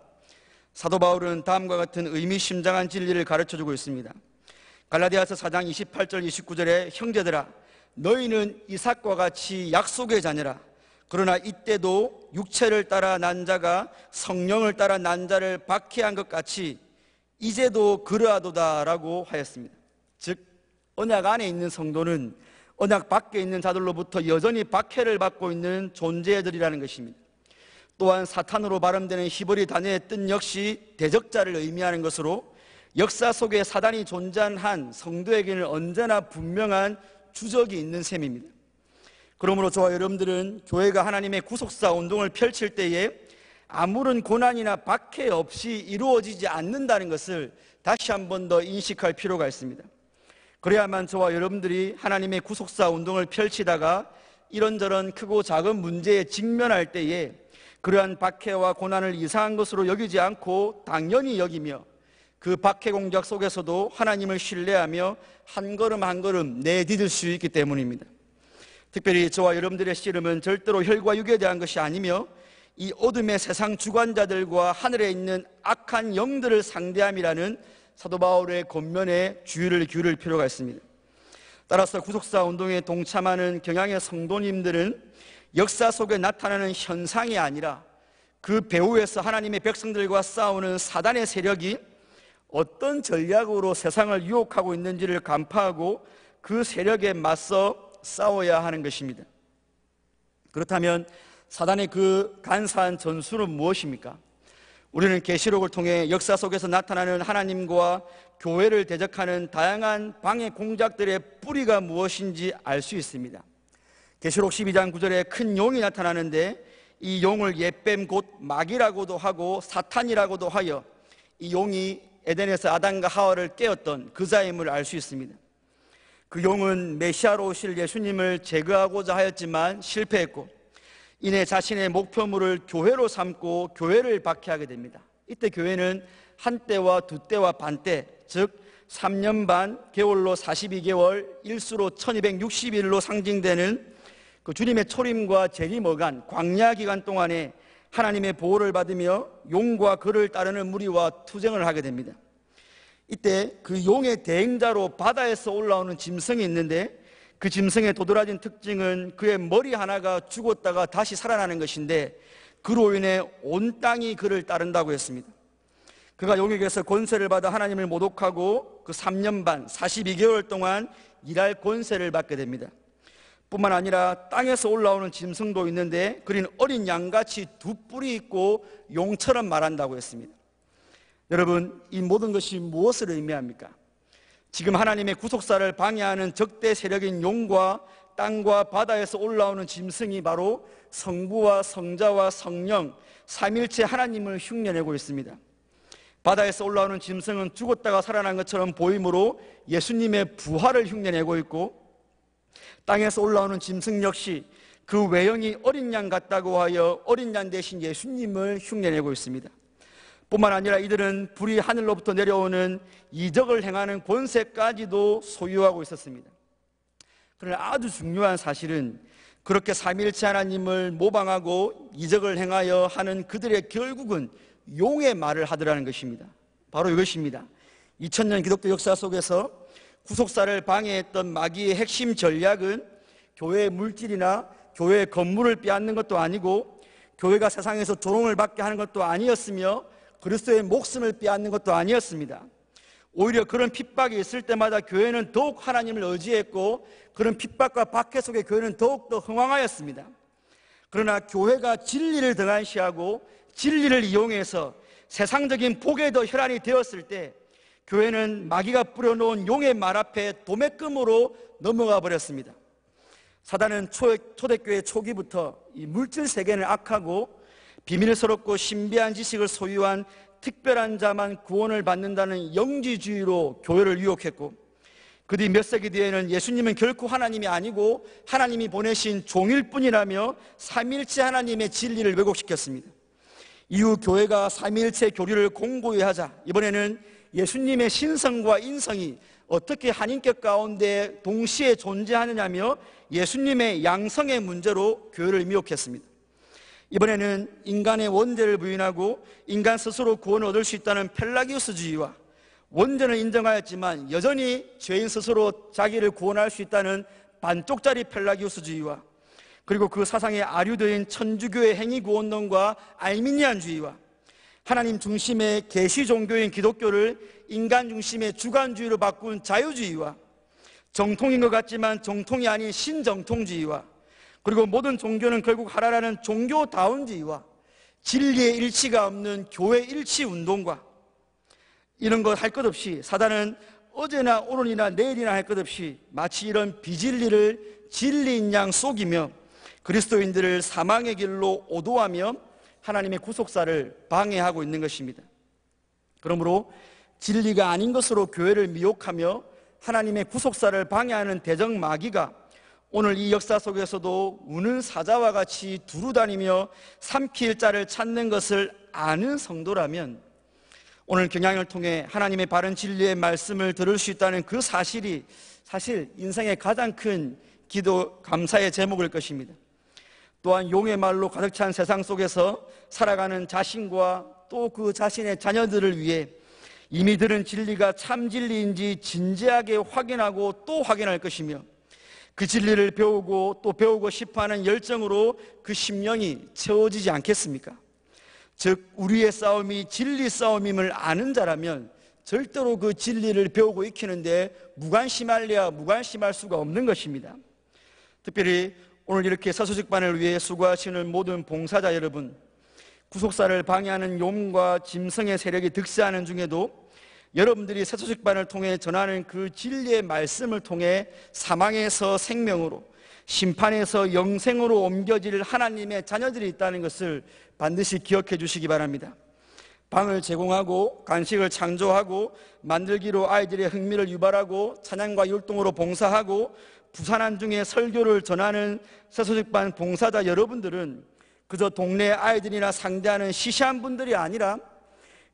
사도 바울은 다음과 같은 의미심장한 진리를 가르쳐주고 있습니다. 갈라디아서 4장 28절 29절에 형제들아 너희는 이삭과 같이 약속의 자녀라. 그러나 이때도 육체를 따라 난 자가 성령을 따라 난 자를 박해한 것 같이 이제도 그러하도다 라고 하였습니다. 즉 언약 안에 있는 성도는 언약 밖에 있는 자들로부터 여전히 박해를 받고 있는 존재들이라는 것입니다. 또한 사탄으로 발음되는 히브리 단어의 뜻 역시 대적자를 의미하는 것으로 역사 속에 사단이 존재한 한 성도에게는 언제나 분명한 주적이 있는 셈입니다. 그러므로 저와 여러분들은 교회가 하나님의 구속사 운동을 펼칠 때에 아무런 고난이나 박해 없이 이루어지지 않는다는 것을 다시 한 번 더 인식할 필요가 있습니다. 그래야만 저와 여러분들이 하나님의 구속사 운동을 펼치다가 이런저런 크고 작은 문제에 직면할 때에 그러한 박해와 고난을 이상한 것으로 여기지 않고 당연히 여기며 그 박해 공작 속에서도 하나님을 신뢰하며 한 걸음 한 걸음 내디딜 수 있기 때문입니다. 특별히 저와 여러분들의 씨름은 절대로 혈과 육에 대한 것이 아니며 이 어둠의 세상 주관자들과 하늘에 있는 악한 영들을 상대함이라는 사도 바울의 권면에 주의를 기울일 필요가 있습니다. 따라서 구속사 운동에 동참하는 경향의 성도님들은 역사 속에 나타나는 현상이 아니라 그 배후에서 하나님의 백성들과 싸우는 사단의 세력이 어떤 전략으로 세상을 유혹하고 있는지를 간파하고 그 세력에 맞서 싸워야 하는 것입니다. 그렇다면 사단의 그 간사한 전술은 무엇입니까? 우리는 계시록을 통해 역사 속에서 나타나는 하나님과 교회를 대적하는 다양한 방해 공작들의 뿌리가 무엇인지 알 수 있습니다. 계시록 12장 9절에 큰 용이 나타나는데 이 용을 옛뱀 곧 마귀라고도 하고 사탄이라고도 하여 이 용이 에덴에서 아담과 하와를 깨었던 그 자임을 알 수 있습니다. 그 용은 메시아로 오실 예수님을 제거하고자 하였지만 실패했고 이내 자신의 목표물을 교회로 삼고 교회를 박해하게 됩니다. 이때 교회는 한때와 두때와 반때, 즉 3년 반, 개월로 42개월, 일수로 1260일로 상징되는 그 주님의 초림과 재림 어간 광야 기간 동안에 하나님의 보호를 받으며 용과 그를 따르는 무리와 투쟁을 하게 됩니다. 이때 그 용의 대행자로 바다에서 올라오는 짐승이 있는데 그 짐승의 도드라진 특징은 그의 머리 하나가 죽었다가 다시 살아나는 것인데 그로 인해 온 땅이 그를 따른다고 했습니다. 그가 용에게서 권세를 받아 하나님을 모독하고 그 3년 반 42개월 동안 일할 권세를 받게 됩니다. 뿐만 아니라 땅에서 올라오는 짐승도 있는데 그린 어린 양같이 두 뿔이 있고 용처럼 말한다고 했습니다. 여러분, 이 모든 것이 무엇을 의미합니까? 지금 하나님의 구속사를 방해하는 적대 세력인 용과 땅과 바다에서 올라오는 짐승이 바로 성부와 성자와 성령 삼일체 하나님을 흉내내고 있습니다. 바다에서 올라오는 짐승은 죽었다가 살아난 것처럼 보이므로 예수님의 부활을 흉내내고 있고 땅에서 올라오는 짐승 역시 그 외형이 어린 양 같다고 하여 어린 양 대신 예수님을 흉내내고 있습니다. 뿐만 아니라 이들은 불이 하늘로부터 내려오는 이적을 행하는 권세까지도 소유하고 있었습니다. 그러나 아주 중요한 사실은 그렇게 삼위일체 하나님을 모방하고 이적을 행하여 하는 그들의 결국은 용의 말을 하더라는 것입니다. 바로 이것입니다. 2000년 기독교 역사 속에서 구속사를 방해했던 마귀의 핵심 전략은 교회의 물질이나 교회의 건물을 빼앗는 것도 아니고 교회가 세상에서 조롱을 받게 하는 것도 아니었으며 그리스도의 목숨을 빼앗는 것도 아니었습니다. 오히려 그런 핍박이 있을 때마다 교회는 더욱 하나님을 의지했고 그런 핍박과 박해 속에 교회는 더욱더 흥왕하였습니다. 그러나 교회가 진리를 등한시하고 진리를 이용해서 세상적인 복에 더 혈안이 되었을 때 교회는 마귀가 뿌려놓은 용의 말 앞에 도매금으로 넘어가 버렸습니다. 사단은 초대교회 초기부터 이 물질 세계는 악하고 비밀스럽고 신비한 지식을 소유한 특별한 자만 구원을 받는다는 영지주의로 교회를 유혹했고 그 뒤 몇 세기 뒤에는 예수님은 결코 하나님이 아니고 하나님이 보내신 종일 뿐이라며 삼위일체 하나님의 진리를 왜곡시켰습니다. 이후 교회가 삼위일체 교리를 공고히 하자 이번에는 예수님의 신성과 인성이 어떻게 한 인격 가운데 동시에 존재하느냐며 예수님의 양성의 문제로 교회를 미혹했습니다. 이번에는 인간의 원죄를 부인하고 인간 스스로 구원을 얻을 수 있다는 펠라기우스주의와 원죄는 인정하였지만 여전히 죄인 스스로 자기를 구원할 수 있다는 반쪽짜리 펠라기우스주의와 그리고 그 사상의 아류되인 천주교의 행위구원론과 알미니안주의와 하나님 중심의 계시 종교인 기독교를 인간 중심의 주관주의로 바꾼 자유주의와 정통인 것 같지만 정통이 아닌 신정통주의와 그리고 모든 종교는 결국 하나라는 종교다운주의와 진리의 일치가 없는 교회 일치 운동과 이런 것 할 것 없이 사단은 어제나 오늘이나 내일이나 할 것 없이 마치 이런 비진리를 진리인 양 속이며 그리스도인들을 사망의 길로 오도하며 하나님의 구속사를 방해하고 있는 것입니다. 그러므로 진리가 아닌 것으로 교회를 미혹하며 하나님의 구속사를 방해하는 대적 마귀가 오늘 이 역사 속에서도 우는 사자와 같이 두루다니며 삼킬 자를 찾는 것을 아는 성도라면 오늘 경향을 통해 하나님의 바른 진리의 말씀을 들을 수 있다는 그 사실이 사실 인생의 가장 큰 기도 감사의 제목일 것입니다. 또한 용의 말로 가득 찬 세상 속에서 살아가는 자신과 또 그 자신의 자녀들을 위해 이미 들은 진리가 참 진리인지 진지하게 확인하고 또 확인할 것이며 그 진리를 배우고 또 배우고 싶어하는 열정으로 그 심령이 채워지지 않겠습니까? 즉 우리의 싸움이 진리 싸움임을 아는 자라면 절대로 그 진리를 배우고 익히는데 무관심할래야 무관심할 수가 없는 것입니다. 특별히 오늘 이렇게 서수식반을 위해 수고하시는 모든 봉사자 여러분, 구속사를 방해하는 용과 짐승의 세력이 득세하는 중에도 여러분들이 서수식반을 통해 전하는 그 진리의 말씀을 통해 사망에서 생명으로 심판에서 영생으로 옮겨질 하나님의 자녀들이 있다는 것을 반드시 기억해 주시기 바랍니다. 방을 제공하고 간식을 창조하고 만들기로 아이들의 흥미를 유발하고 찬양과 율동으로 봉사하고 부산한 중에 설교를 전하는 서수식반 봉사자 여러분들은 그저 동네 아이들이나 상대하는 시시한 분들이 아니라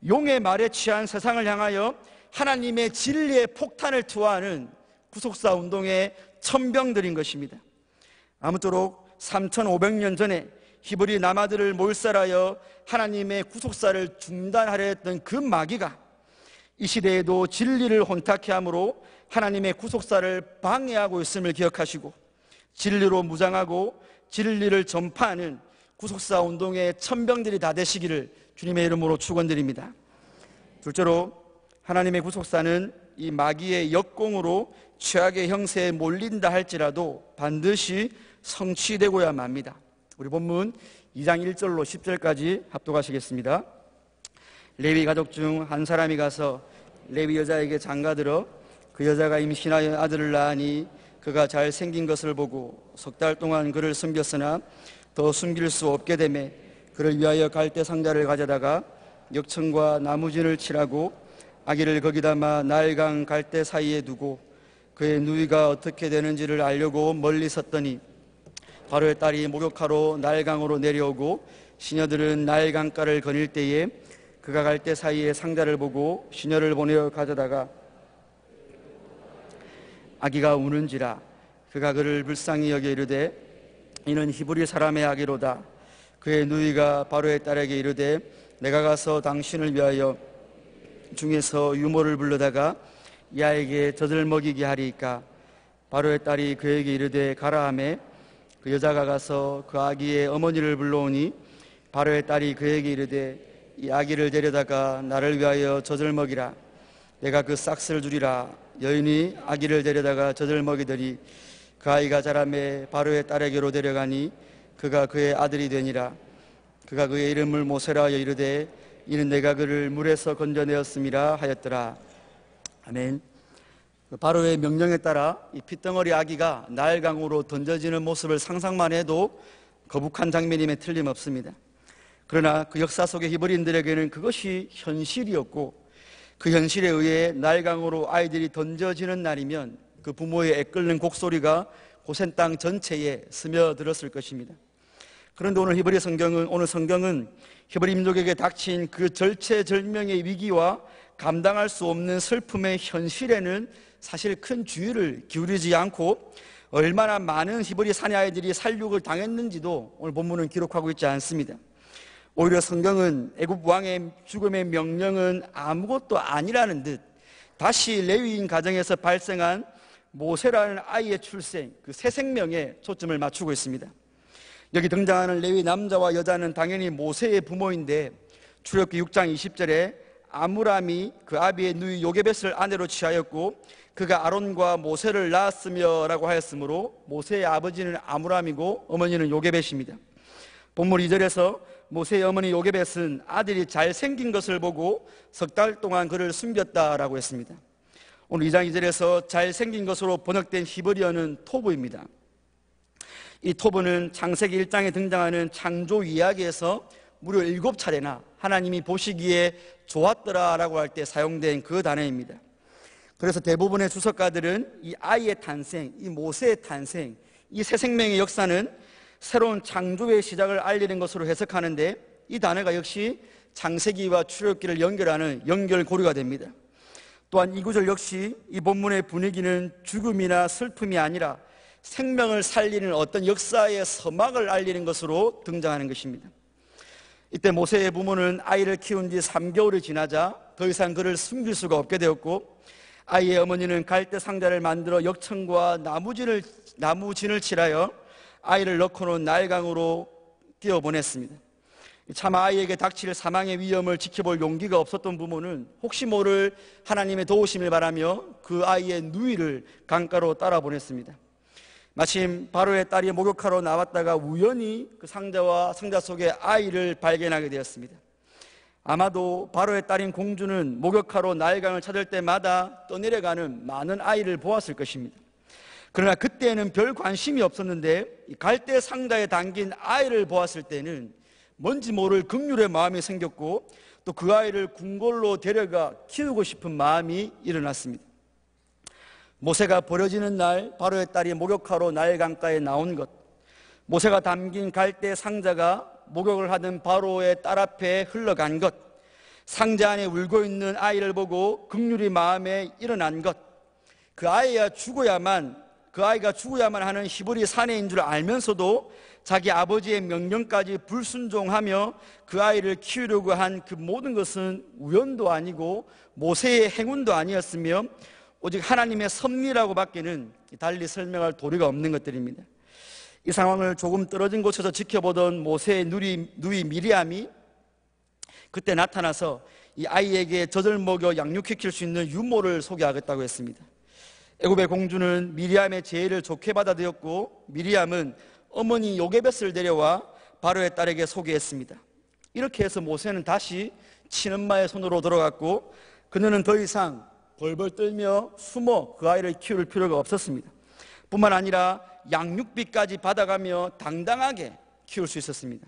용의 말에 취한 세상을 향하여 하나님의 진리의 폭탄을 투하하는 구속사 운동의 천병들인 것입니다. 아무쪼록 3500년 전에 히브리 남아들을 몰살하여 하나님의 구속사를 중단하려 했던 그 마귀가 이 시대에도 진리를 혼탁해 함으로 하나님의 구속사를 방해하고 있음을 기억하시고 진리로 무장하고 진리를 전파하는 구속사 운동의 천병들이 다 되시기를 주님의 이름으로 축원드립니다. 둘째로 하나님의 구속사는 이 마귀의 역공으로 최악의 형세에 몰린다 할지라도 반드시 성취되고야 맙니다. 우리 본문 2장 1절로 10절까지 합독하시겠습니다. 레위 가족 중 한 사람이 가서 레위 여자에게 장가들어 그 여자가 임신하여 아들을 낳으니 그가 잘생긴 것을 보고 석 달 동안 그를 숨겼으나 더 숨길 수 없게 되매 그를 위하여 갈대 상자를 가져다가 역청과 나무진을 칠하고 아기를 거기 담아 나일강 갈대 사이에 두고 그의 누이가 어떻게 되는지를 알려고 멀리 섰더니 바로의 딸이 목욕하러 나일강으로 내려오고 시녀들은 나일 강가를 거닐 때에 그가 갈 때 사이에 상자를 보고 시녀를 보내어 가져다가 아기가 우는지라 그가 그를 불쌍히 여겨 이르되 이는 히브리 사람의 아기로다. 그의 누이가 바로의 딸에게 이르되 내가 가서 당신을 위하여 중에서 유모를 불러다가 이 아이에게 젖을 먹이게 하리이까. 바로의 딸이 그에게 이르되 가라 하매 그 여자가 가서 그 아기의 어머니를 불러오니 바로의 딸이 그에게 이르되 이 아기를 데려다가 나를 위하여 젖을 먹이라. 내가 그 싹스를 주리라. 여인이 아기를 데려다가 젖을 먹이더니 그 아이가 자라매 바로의 딸에게로 데려가니 그가 그의 아들이 되니라. 그가 그의 이름을 모세라 하여 이르되 이는 내가 그를 물에서 건져내었음이라 하였더라. 아멘. 바로의 명령에 따라 이 핏덩어리 아기가 나일강으로 던져지는 모습을 상상만 해도 거북한 장면임에 틀림없습니다. 그러나 그 역사 속의 히브리인들에게는 그것이 현실이었고 그 현실에 의해 나일강으로 아이들이 던져지는 날이면 그 부모의 애끓는 곡소리가 고센 땅 전체에 스며들었을 것입니다. 그런데 오늘 성경은 히브리 민족에게 닥친 그 절체절명의 위기와 감당할 수 없는 슬픔의 현실에는 사실 큰 주의를 기울이지 않고 얼마나 많은 히브리 사내 아이들이 살육을 당했는지도 오늘 본문은 기록하고 있지 않습니다. 오히려 성경은 애굽 왕의 죽음의 명령은 아무것도 아니라는 듯 다시 레위인 가정에서 발생한 모세라는 아이의 출생, 그 새 생명에 초점을 맞추고 있습니다. 여기 등장하는 레위 남자와 여자는 당연히 모세의 부모인데 출애굽기 6장 20절에 아므람이 그 아비의 누이 요게벳을 아내로 취하였고 그가 아론과 모세를 낳았으며 라고 하였으므로 모세의 아버지는 아므람이고 어머니는 요게벳입니다. 본문 2절에서 모세의 어머니 요게벳은 아들이 잘생긴 것을 보고 석 달 동안 그를 숨겼다라고 했습니다. 오늘 2장 2절에서 잘생긴 것으로 번역된 히브리어는 토브입니다. 이 토브는 창세기 1장에 등장하는 창조 이야기에서 무려 7차례나 하나님이 보시기에 좋았더라라고 할 때 사용된 그 단어입니다. 그래서 대부분의 주석가들은 이 아이의 탄생, 이 모세의 탄생, 이 새 생명의 역사는 새로운 창조의 시작을 알리는 것으로 해석하는데 이 단어가 역시 창세기와 출애굽기를 연결하는 연결고리가 됩니다. 또한 이 구절 역시 이 본문의 분위기는 죽음이나 슬픔이 아니라 생명을 살리는 어떤 역사의 서막을 알리는 것으로 등장하는 것입니다. 이때 모세의 부모는 아이를 키운 지 3개월이 지나자 더 이상 그를 숨길 수가 없게 되었고 아이의 어머니는 갈대 상자를 만들어 역청과 나무진을 칠하여 아이를 넣고는 나일강으로 뛰어보냈습니다. 차마 아이에게 닥칠 사망의 위험을 지켜볼 용기가 없었던 부모는 혹시 모를 하나님의 도우심을 바라며 그 아이의 누이를 강가로 따라 보냈습니다. 마침 바로의 딸이 목욕하러 나왔다가 우연히 그 상자 속에 아이를 발견하게 되었습니다. 아마도 바로의 딸인 공주는 목욕하러 나일강을 찾을 때마다 떠내려가는 많은 아이를 보았을 것입니다. 그러나 그때는 별 관심이 없었는데 갈대 상자에 담긴 아이를 보았을 때는 뭔지 모를 긍휼의 마음이 생겼고 또 그 아이를 궁궐로 데려가 키우고 싶은 마음이 일어났습니다. 모세가 버려지는 날 바로의 딸이 목욕하러 나일강가에 나온 것, 모세가 담긴 갈대 상자가 목욕을 하던 바로의 딸 앞에 흘러간 것, 상자 안에 울고 있는 아이를 보고 긍휼이 마음에 일어난 것, 그 아이가 죽어야만 하는 히브리 사내인 줄 알면서도 자기 아버지의 명령까지 불순종하며 그 아이를 키우려고 한 그 모든 것은 우연도 아니고 모세의 행운도 아니었으며 오직 하나님의 섭리라고 밖에는 달리 설명할 도리가 없는 것들입니다. 이 상황을 조금 떨어진 곳에서 지켜보던 모세의 누이 미리암이 그때 나타나서 이 아이에게 젖을 먹여 양육시킬 수 있는 유모를 소개하겠다고 했습니다. 애굽의 공주는 미리암의 제의를 좋게 받아들였고 미리암은 어머니 요게벳을 데려와 바로의 딸에게 소개했습니다. 이렇게 해서 모세는 다시 친엄마의 손으로 돌아갔고 그녀는 더 이상 벌벌 떨며 숨어 그 아이를 키울 필요가 없었습니다. 뿐만 아니라 양육비까지 받아가며 당당하게 키울 수 있었습니다.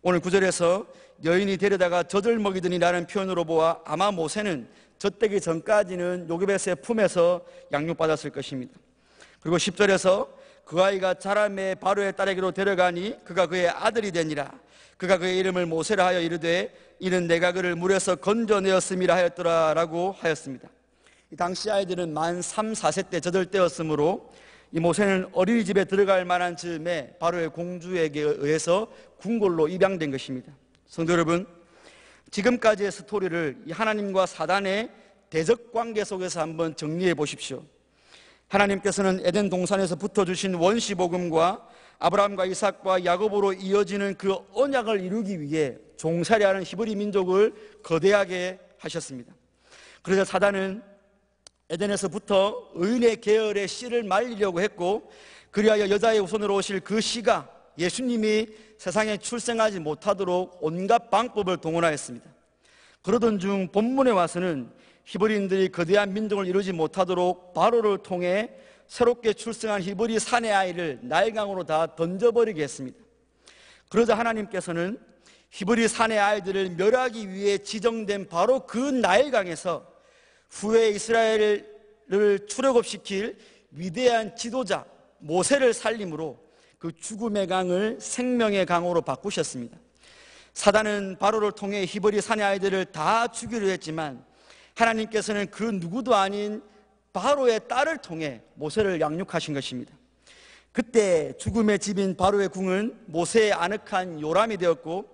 오늘 9절에서 여인이 데려다가 젖을 먹이더니 라는 표현으로 보아 아마 모세는 젖되기 전까지는 요게벳의 품에서 양육받았을 것입니다. 그리고 10절에서 그 아이가 자라매 바로의 딸에게로 데려가니 그가 그의 아들이 되니라. 그가 그의 이름을 모세라 하여 이르되 이는 내가 그를 물에서 건져내었음이라 하였더라 라고 하였습니다. 이 당시 아이들은 만 3, 4세 때 젖을 때였으므로 이 모세는 어린이집에 들어갈 만한 즈음에 바로의 공주에게 의해서 궁궐로 입양된 것입니다. 성도 여러분, 지금까지의 스토리를 이 하나님과 사단의 대적 관계 속에서 한번 정리해 보십시오. 하나님께서는 에덴 동산에서 붙어주신 원시 복음과 아브라함과 이삭과 야곱으로 이어지는 그 언약을 이루기 위해 종살이하는 히브리 민족을 거대하게 하셨습니다. 그래서 사단은 에덴에서부터 의인의 계열의 씨를 말리려고 했고, 그리하여 여자의 후손으로 오실 그 씨가 예수님이 세상에 출생하지 못하도록 온갖 방법을 동원하였습니다. 그러던 중 본문에 와서는 히브리인들이 거대한 민족을 이루지 못하도록 바로를 통해 새롭게 출생한 히브리 사내 아이를 나일강으로 다 던져버리게 했습니다. 그러자 하나님께서는 히브리 사내 아이들을 멸하기 위해 지정된 바로 그 나일강에서 후에 이스라엘을 출애굽시킬 위대한 지도자 모세를 살림으로 그 죽음의 강을 생명의 강으로 바꾸셨습니다. 사단은 바로를 통해 히브리 사내 아이들을 다 죽이려 했지만 하나님께서는 그 누구도 아닌 바로의 딸을 통해 모세를 양육하신 것입니다. 그때 죽음의 집인 바로의 궁은 모세의 아늑한 요람이 되었고,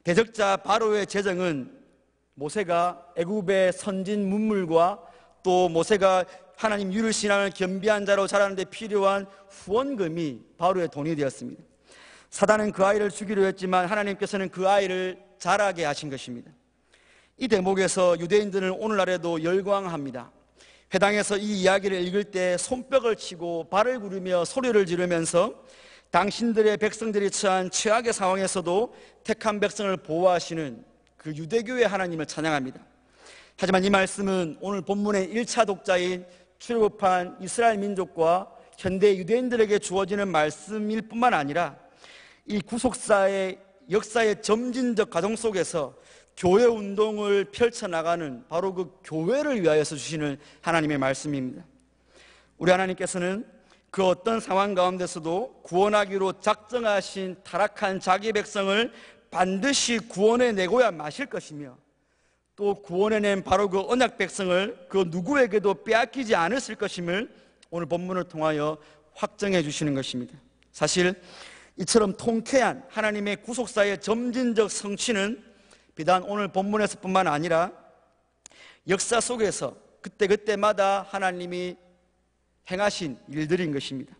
대적자 바로의 재정은 모세가 애굽의 선진 문물과 또 모세가 하나님 유를 신앙을 겸비한 자로 자라는 데 필요한 후원금이 바로의 돈이 되었습니다. 사단은 그 아이를 죽이려 했지만 하나님께서는 그 아이를 자라게 하신 것입니다. 이 대목에서 유대인들은 오늘날에도 열광합니다. 회당에서 이 이야기를 읽을 때 손뼉을 치고 발을 구르며 소리를 지르면서 당신들의 백성들이 처한 최악의 상황에서도 택한 백성을 보호하시는 그 유대교의 하나님을 찬양합니다. 하지만 이 말씀은 오늘 본문의 1차 독자인 출애굽한 이스라엘 민족과 현대 유대인들에게 주어지는 말씀일 뿐만 아니라 이 구속사의 역사의 점진적 과정 속에서 교회 운동을 펼쳐나가는 바로 그 교회를 위하여서 주시는 하나님의 말씀입니다. 우리 하나님께서는 그 어떤 상황 가운데서도 구원하기로 작정하신 타락한 자기 백성을 반드시 구원해내고야 마실 것이며, 또 구원해낸 바로 그 언약 백성을 그 누구에게도 빼앗기지 않으실 것임을 오늘 본문을 통하여 확정해 주시는 것입니다. 사실 이처럼 통쾌한 하나님의 구속사의 점진적 성취는 비단 오늘 본문에서 뿐만 아니라 역사 속에서 그때그때마다 하나님이 행하신 일들인 것입니다.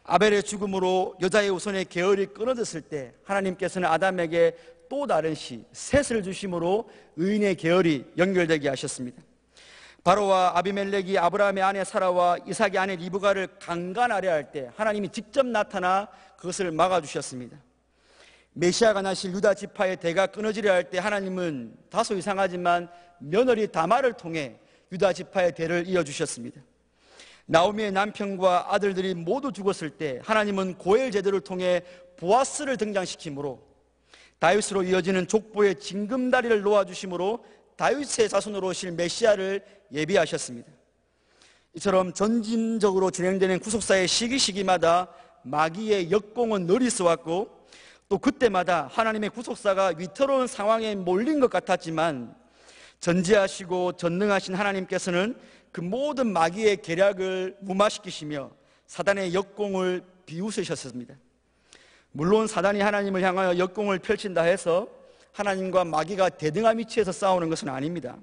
아벨의 죽음으로 여자의 후손의 계열이 끊어졌을 때 하나님께서는 아담에게 또 다른 씨, 셋을 주심으로 의인의 계열이 연결되게 하셨습니다. 바로와 아비멜렉이 아브라함의 아내 사라와 이삭의 아내 리브가를 강간하려 할 때 하나님이 직접 나타나 그것을 막아주셨습니다. 메시아가 나실 유다 지파의 대가 끊어지려 할 때 하나님은 다소 이상하지만 며느리 다말을 통해 유다 지파의 대를 이어주셨습니다. 나오미의 남편과 아들들이 모두 죽었을 때 하나님은 고엘 제도를 통해 보아스를 등장시키므로 다윗으로 이어지는 족보의 징금다리를 놓아주심으로 다윗의 자손으로 오실 메시아를 예비하셨습니다. 이처럼 전진적으로 진행되는 구속사의 시기마다 마귀의 역공은 늘 있어왔고, 또 그때마다 하나님의 구속사가 위태로운 상황에 몰린 것 같았지만 전지하시고 전능하신 하나님께서는 그 모든 마귀의 계략을 무마시키시며 사단의 역공을 비웃으셨습니다. 물론 사단이 하나님을 향하여 역공을 펼친다 해서 하나님과 마귀가 대등한 위치에서 싸우는 것은 아닙니다.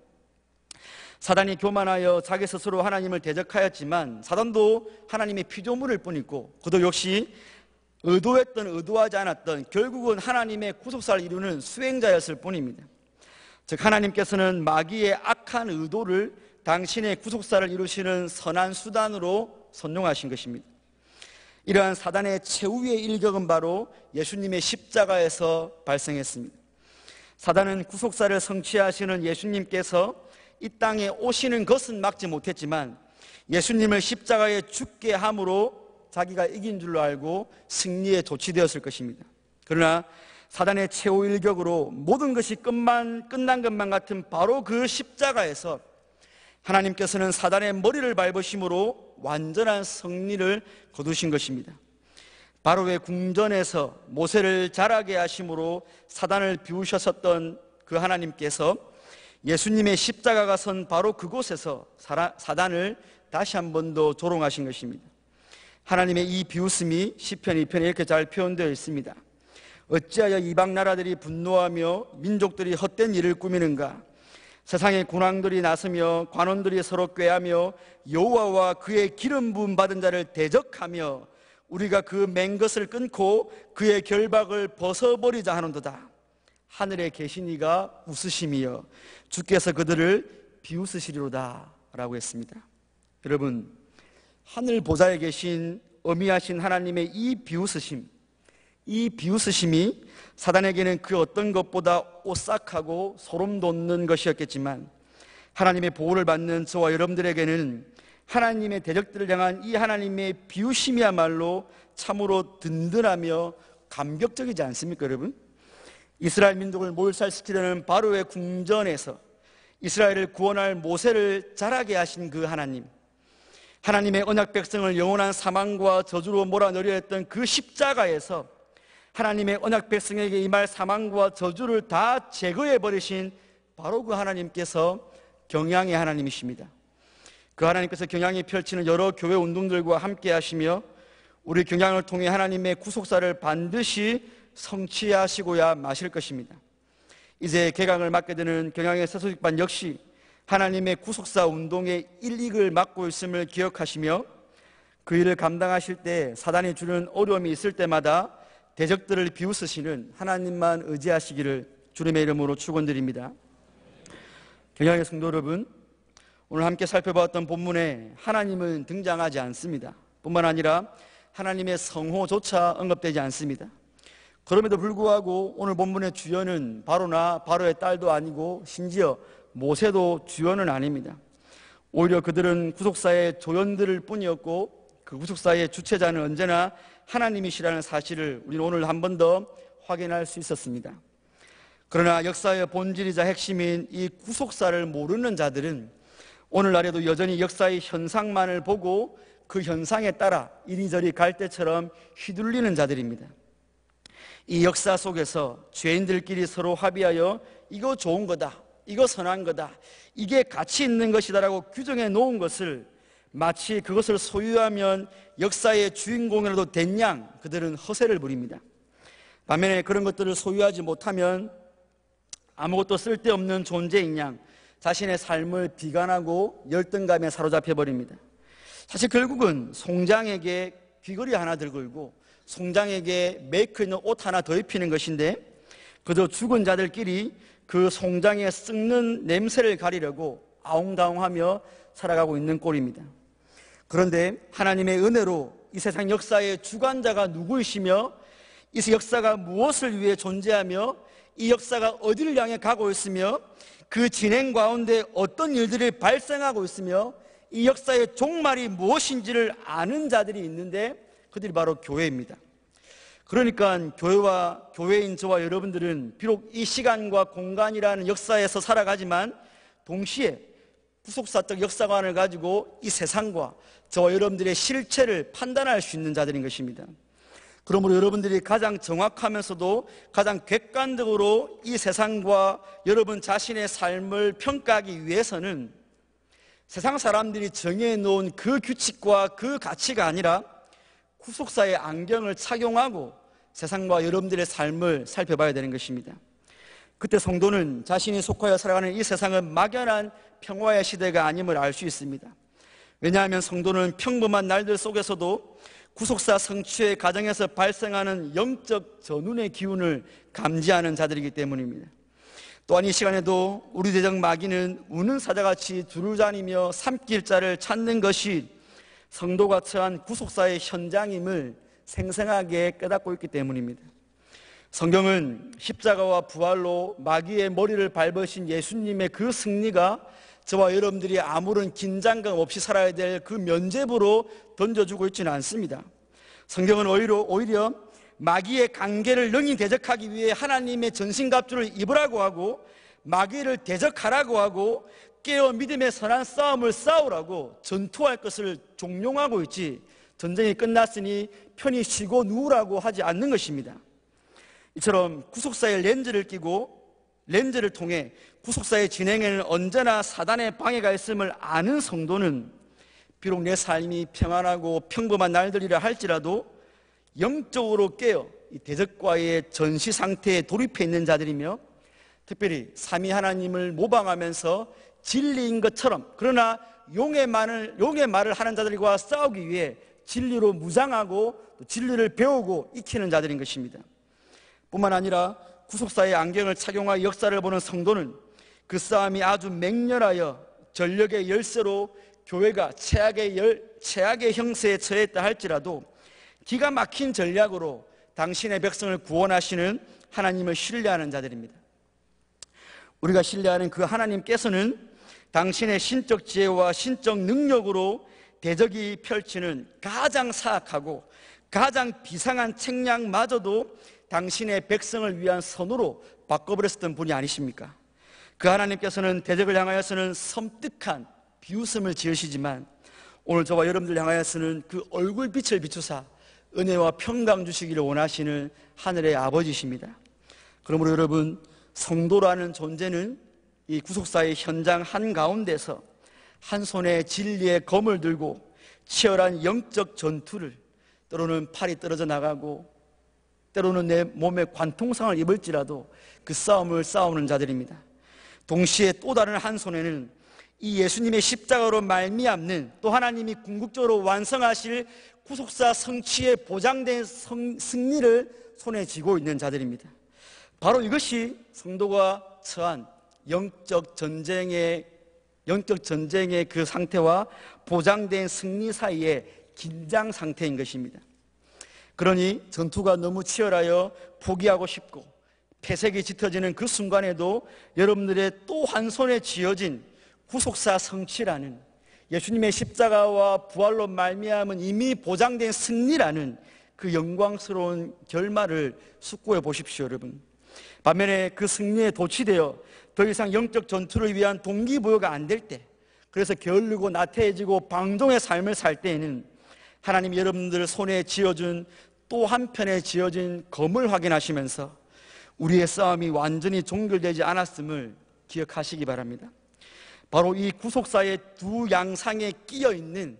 사단이 교만하여 자기 스스로 하나님을 대적하였지만 사단도 하나님의 피조물일 뿐이고 그도 역시 의도했던 의도하지 않았던 결국은 하나님의 구속사를 이루는 수행자였을 뿐입니다. 즉 하나님께서는 마귀의 악한 의도를 당신의 구속사를 이루시는 선한 수단으로 선용하신 것입니다. 이러한 사단의 최후의 일격은 바로 예수님의 십자가에서 발생했습니다. 사단은 구속사를 성취하시는 예수님께서 이 땅에 오시는 것은 막지 못했지만 예수님을 십자가에 죽게 함으로 자기가 이긴 줄로 알고 승리에 도취되었을 것입니다. 그러나 사단의 최후 일격으로 모든 것이 끝난 것만 같은 바로 그 십자가에서 하나님께서는 사단의 머리를 밟으심으로 완전한 승리를 거두신 것입니다. 바로의 궁전에서 모세를 자라게 하심으로 사단을 비우셨었던 그 하나님께서 예수님의 십자가가 선 바로 그곳에서 사단을 다시 한 번 더 조롱하신 것입니다. 하나님의 이 비웃음이 시편 2편에 이렇게 잘 표현되어 있습니다. 어찌하여 이방 나라들이 분노하며 민족들이 헛된 일을 꾸미는가? 세상의 군왕들이 나서며 관원들이 서로 꾀하며 여호와와 그의 기름 부음 받은 자를 대적하며 우리가 그 맹 것을 끊고 그의 결박을 벗어버리자 하는도다. 하늘에 계신 이가 웃으심이여 주께서 그들을 비웃으시리로다 라고 했습니다. 여러분, 하늘 보좌에 계신 어미하신 하나님의 이 비웃으심이 사단에게는 그 어떤 것보다 오싹하고 소름 돋는 것이었겠지만 하나님의 보호를 받는 저와 여러분들에게는 하나님의 대적들을 향한 이 하나님의 비웃음이야말로 참으로 든든하며 감격적이지 않습니까, 여러분? 이스라엘 민족을 몰살시키려는 바로의 궁전에서 이스라엘을 구원할 모세를 자라게 하신 그 하나님, 하나님의 언약 백성을 영원한 사망과 저주로 몰아넣으려 했던 그 십자가에서 하나님의 언약 백성에게 임할 사망과 저주를 다 제거해 버리신 바로 그 하나님께서 경향의 하나님이십니다. 그 하나님께서 경향이 펼치는 여러 교회 운동들과 함께 하시며 우리 경향을 통해 하나님의 구속사를 반드시 성취하시고야 마실 것입니다. 이제 개강을 맡게 되는 경향의 새소식반 역시 하나님의 구속사 운동의 일익을 맡고 있음을 기억하시며 그 일을 감당하실 때 사단이 주는 어려움이 있을 때마다 대적들을 비웃으시는 하나님만 의지하시기를 주님의 이름으로 축원드립니다. 경향의 성도 여러분, 오늘 함께 살펴봤던 본문에 하나님은 등장하지 않습니다. 뿐만 아니라 하나님의 성호조차 언급되지 않습니다. 그럼에도 불구하고 오늘 본문의 주연은 바로나 바로의 딸도 아니고 심지어 모세도 주연은 아닙니다. 오히려 그들은 구속사의 조연들일 뿐이었고 그 구속사의 주체자는 언제나 하나님이시라는 사실을 우리는 오늘 한 번 더 확인할 수 있었습니다. 그러나 역사의 본질이자 핵심인 이 구속사를 모르는 자들은 오늘날에도 여전히 역사의 현상만을 보고 그 현상에 따라 이리저리 갈대처럼 휘둘리는 자들입니다. 이 역사 속에서 죄인들끼리 서로 합의하여 이거 좋은 거다, 이거 선한 거다, 이게 가치 있는 것이다라고 규정해 놓은 것을 마치 그것을 소유하면 역사의 주인공이라도 된 양 그들은 허세를 부립니다. 반면에 그런 것들을 소유하지 못하면 아무것도 쓸데없는 존재인 양 자신의 삶을 비관하고 열등감에 사로잡혀 버립니다. 사실 결국은 송장에게 귀걸이 하나 들고 송장에게 메이크 있는 옷 하나 더 입히는 것인데 그저 죽은 자들끼리 그 송장에 썩는 냄새를 가리려고 아웅다웅하며 살아가고 있는 꼴입니다. 그런데 하나님의 은혜로 이 세상 역사의 주관자가 누구이시며 이 역사가 무엇을 위해 존재하며 이 역사가 어디를 향해 가고 있으며 그 진행 가운데 어떤 일들이 발생하고 있으며 이 역사의 종말이 무엇인지를 아는 자들이 있는데 그들이 바로 교회입니다. 그러니까 교회와 교회인 저와 여러분들은 비록 이 시간과 공간이라는 역사에서 살아가지만 동시에 구속사적 역사관을 가지고 이 세상과 저와 여러분들의 실체를 판단할 수 있는 자들인 것입니다. 그러므로 여러분들이 가장 정확하면서도 가장 객관적으로 이 세상과 여러분 자신의 삶을 평가하기 위해서는 세상 사람들이 정해 놓은 그 규칙과 그 가치가 아니라 구속사의 안경을 착용하고 세상과 여러분들의 삶을 살펴봐야 되는 것입니다. 그때 성도는 자신이 속하여 살아가는 이 세상은 막연한 평화의 시대가 아님을 알 수 있습니다. 왜냐하면 성도는 평범한 날들 속에서도 구속사 성취의 과정에서 발생하는 영적 전운의 기운을 감지하는 자들이기 때문입니다. 또한 이 시간에도 우리 대적 마귀는 우는 사자같이 두루 다니며 삼킬 자를 찾는 것이 성도가 처한 구속사의 현장임을 생생하게 깨닫고 있기 때문입니다. 성경은 십자가와 부활로 마귀의 머리를 밟으신 예수님의 그 승리가 저와 여러분들이 아무런 긴장감 없이 살아야 될 그 면죄부로 던져주고 있지는 않습니다. 성경은 오히려 마귀의 관계를 능히 대적하기 위해 하나님의 전신갑주를 입으라고 하고 마귀를 대적하라고 하고 깨어 믿음의 선한 싸움을 싸우라고 전투할 것을 종용하고 있지, 전쟁이 끝났으니 편히 쉬고 누우라고 하지 않는 것입니다. 이처럼 구속사의 렌즈를 끼고 렌즈를 통해 구속사의 진행에는 언제나 사단의 방해가 있음을 아는 성도는 비록 내 삶이 평안하고 평범한 날들이라 할지라도 영적으로 깨어 이 대적과의 전시 상태에 돌입해 있는 자들이며, 특별히 삼위 하나님을 모방하면서 진리인 것처럼 그러나 용의 말을 하는 자들과 싸우기 위해 진리로 무장하고 또 진리를 배우고 익히는 자들인 것입니다. 뿐만 아니라 구속사의 안경을 착용하여 역사를 보는 성도는 그 싸움이 아주 맹렬하여 전력의 열세로 교회가 최악의 형세에 처했다 할지라도 기가 막힌 전략으로 당신의 백성을 구원하시는 하나님을 신뢰하는 자들입니다. 우리가 신뢰하는 그 하나님께서는 당신의 신적 지혜와 신적 능력으로 대적이 펼치는 가장 사악하고 가장 비상한 책략마저도 당신의 백성을 위한 선으로 바꿔버렸던 분이 아니십니까? 그 하나님께서는 대적을 향하여서는 섬뜩한 비웃음을 지으시지만 오늘 저와 여러분들 향하여서는 그 얼굴빛을 비추사 은혜와 평강 주시기를 원하시는 하늘의 아버지십니다. 그러므로 여러분, 성도라는 존재는 이 구속사의 현장 한가운데서 한 손에 진리의 검을 들고 치열한 영적 전투를, 때로는 팔이 떨어져 나가고 때로는 내 몸에 관통상을 입을지라도 그 싸움을 싸우는 자들입니다. 동시에 또 다른 한 손에는 이 예수님의 십자가로 말미암는 또 하나님이 궁극적으로 완성하실 구속사 성취에 보장된 승리를 손에 쥐고 있는 자들입니다. 바로 이것이 성도가 처한 영적 전쟁의 그 상태와 보장된 승리 사이의 긴장 상태인 것입니다. 그러니 전투가 너무 치열하여 포기하고 싶고 폐색이 짙어지는 그 순간에도 여러분들의 또 한 손에 쥐어진 구속사 성취라는, 예수님의 십자가와 부활로 말미암은 이미 보장된 승리라는 그 영광스러운 결말을 숙고해 보십시오, 여러분. 반면에 그 승리에 도취되어 더 이상 영적 전투를 위한 동기부여가 안 될 때, 그래서 게을르고 나태해지고 방종의 삶을 살 때에는 하나님이 여러분들 손에 쥐어준 또 한편에 쥐어진 검을 확인하시면서 우리의 싸움이 완전히 종결되지 않았음을 기억하시기 바랍니다. 바로 이 구속사의 두 양상에 끼어 있는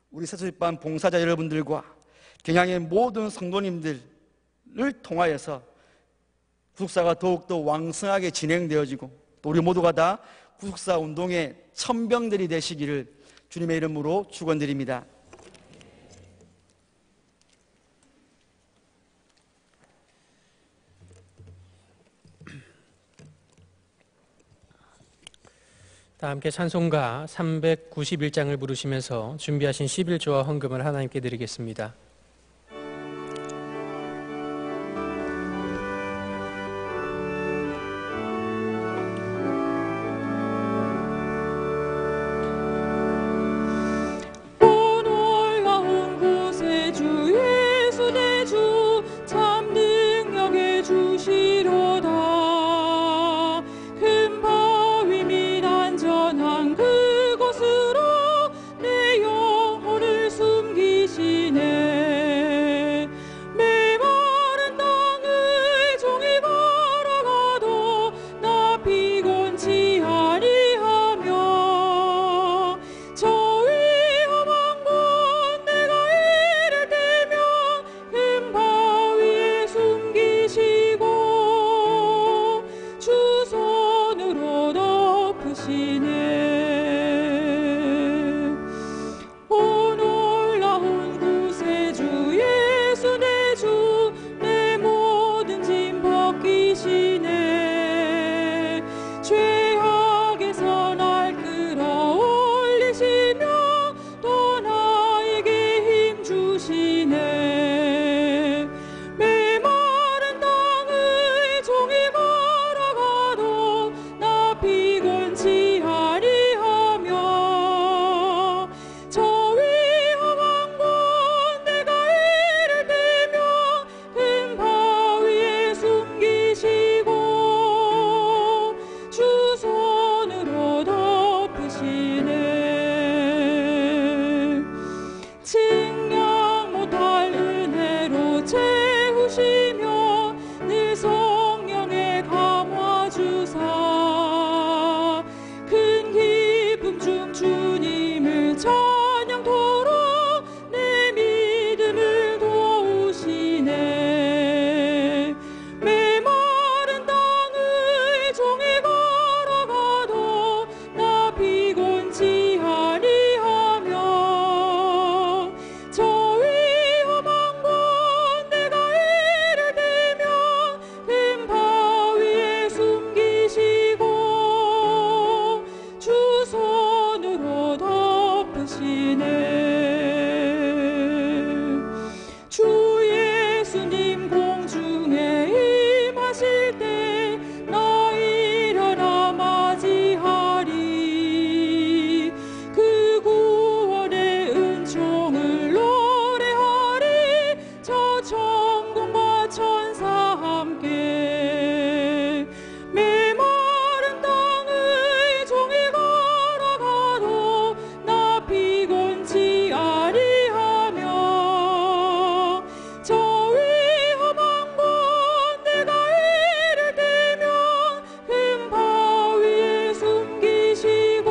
우리 새소집반 봉사자 여러분들과 경향의 모든 성도님들을 통하여서 구속사가 더욱더 왕성하게 진행되어지고 또 우리 모두가 다 구속사 운동의 천병들이 되시기를 주님의 이름으로 축원드립니다. 다 함께 찬송가 391장을 부르시면서 준비하신 11조와 헌금을 하나님께 드리겠습니다. 그곳으로 내 영혼을 숨기시네. 측량 못할 은혜로 채우시며 늘 성령의 감화 주사 큰 기쁨 중 주님을 찬양토록 내 믿음을 도우시네. 메마른 땅의 종에 걸어가도 나 피곤치 아니하며 저 위험한 곳 내가 이를 대면 큰 바위에 숨기시고 주 손으로 덮으시네. 주 예수님 공중에 임하실 때 나 일어나 맞이하리. 그 구원의 은총을 노래하리. 저 천군과 천사 함께 메마른 땅의 종이 걸어가도 나 피곤치 아니하며 저 위험한 곳 내가 이를 대면 큰 바위에 숨기시고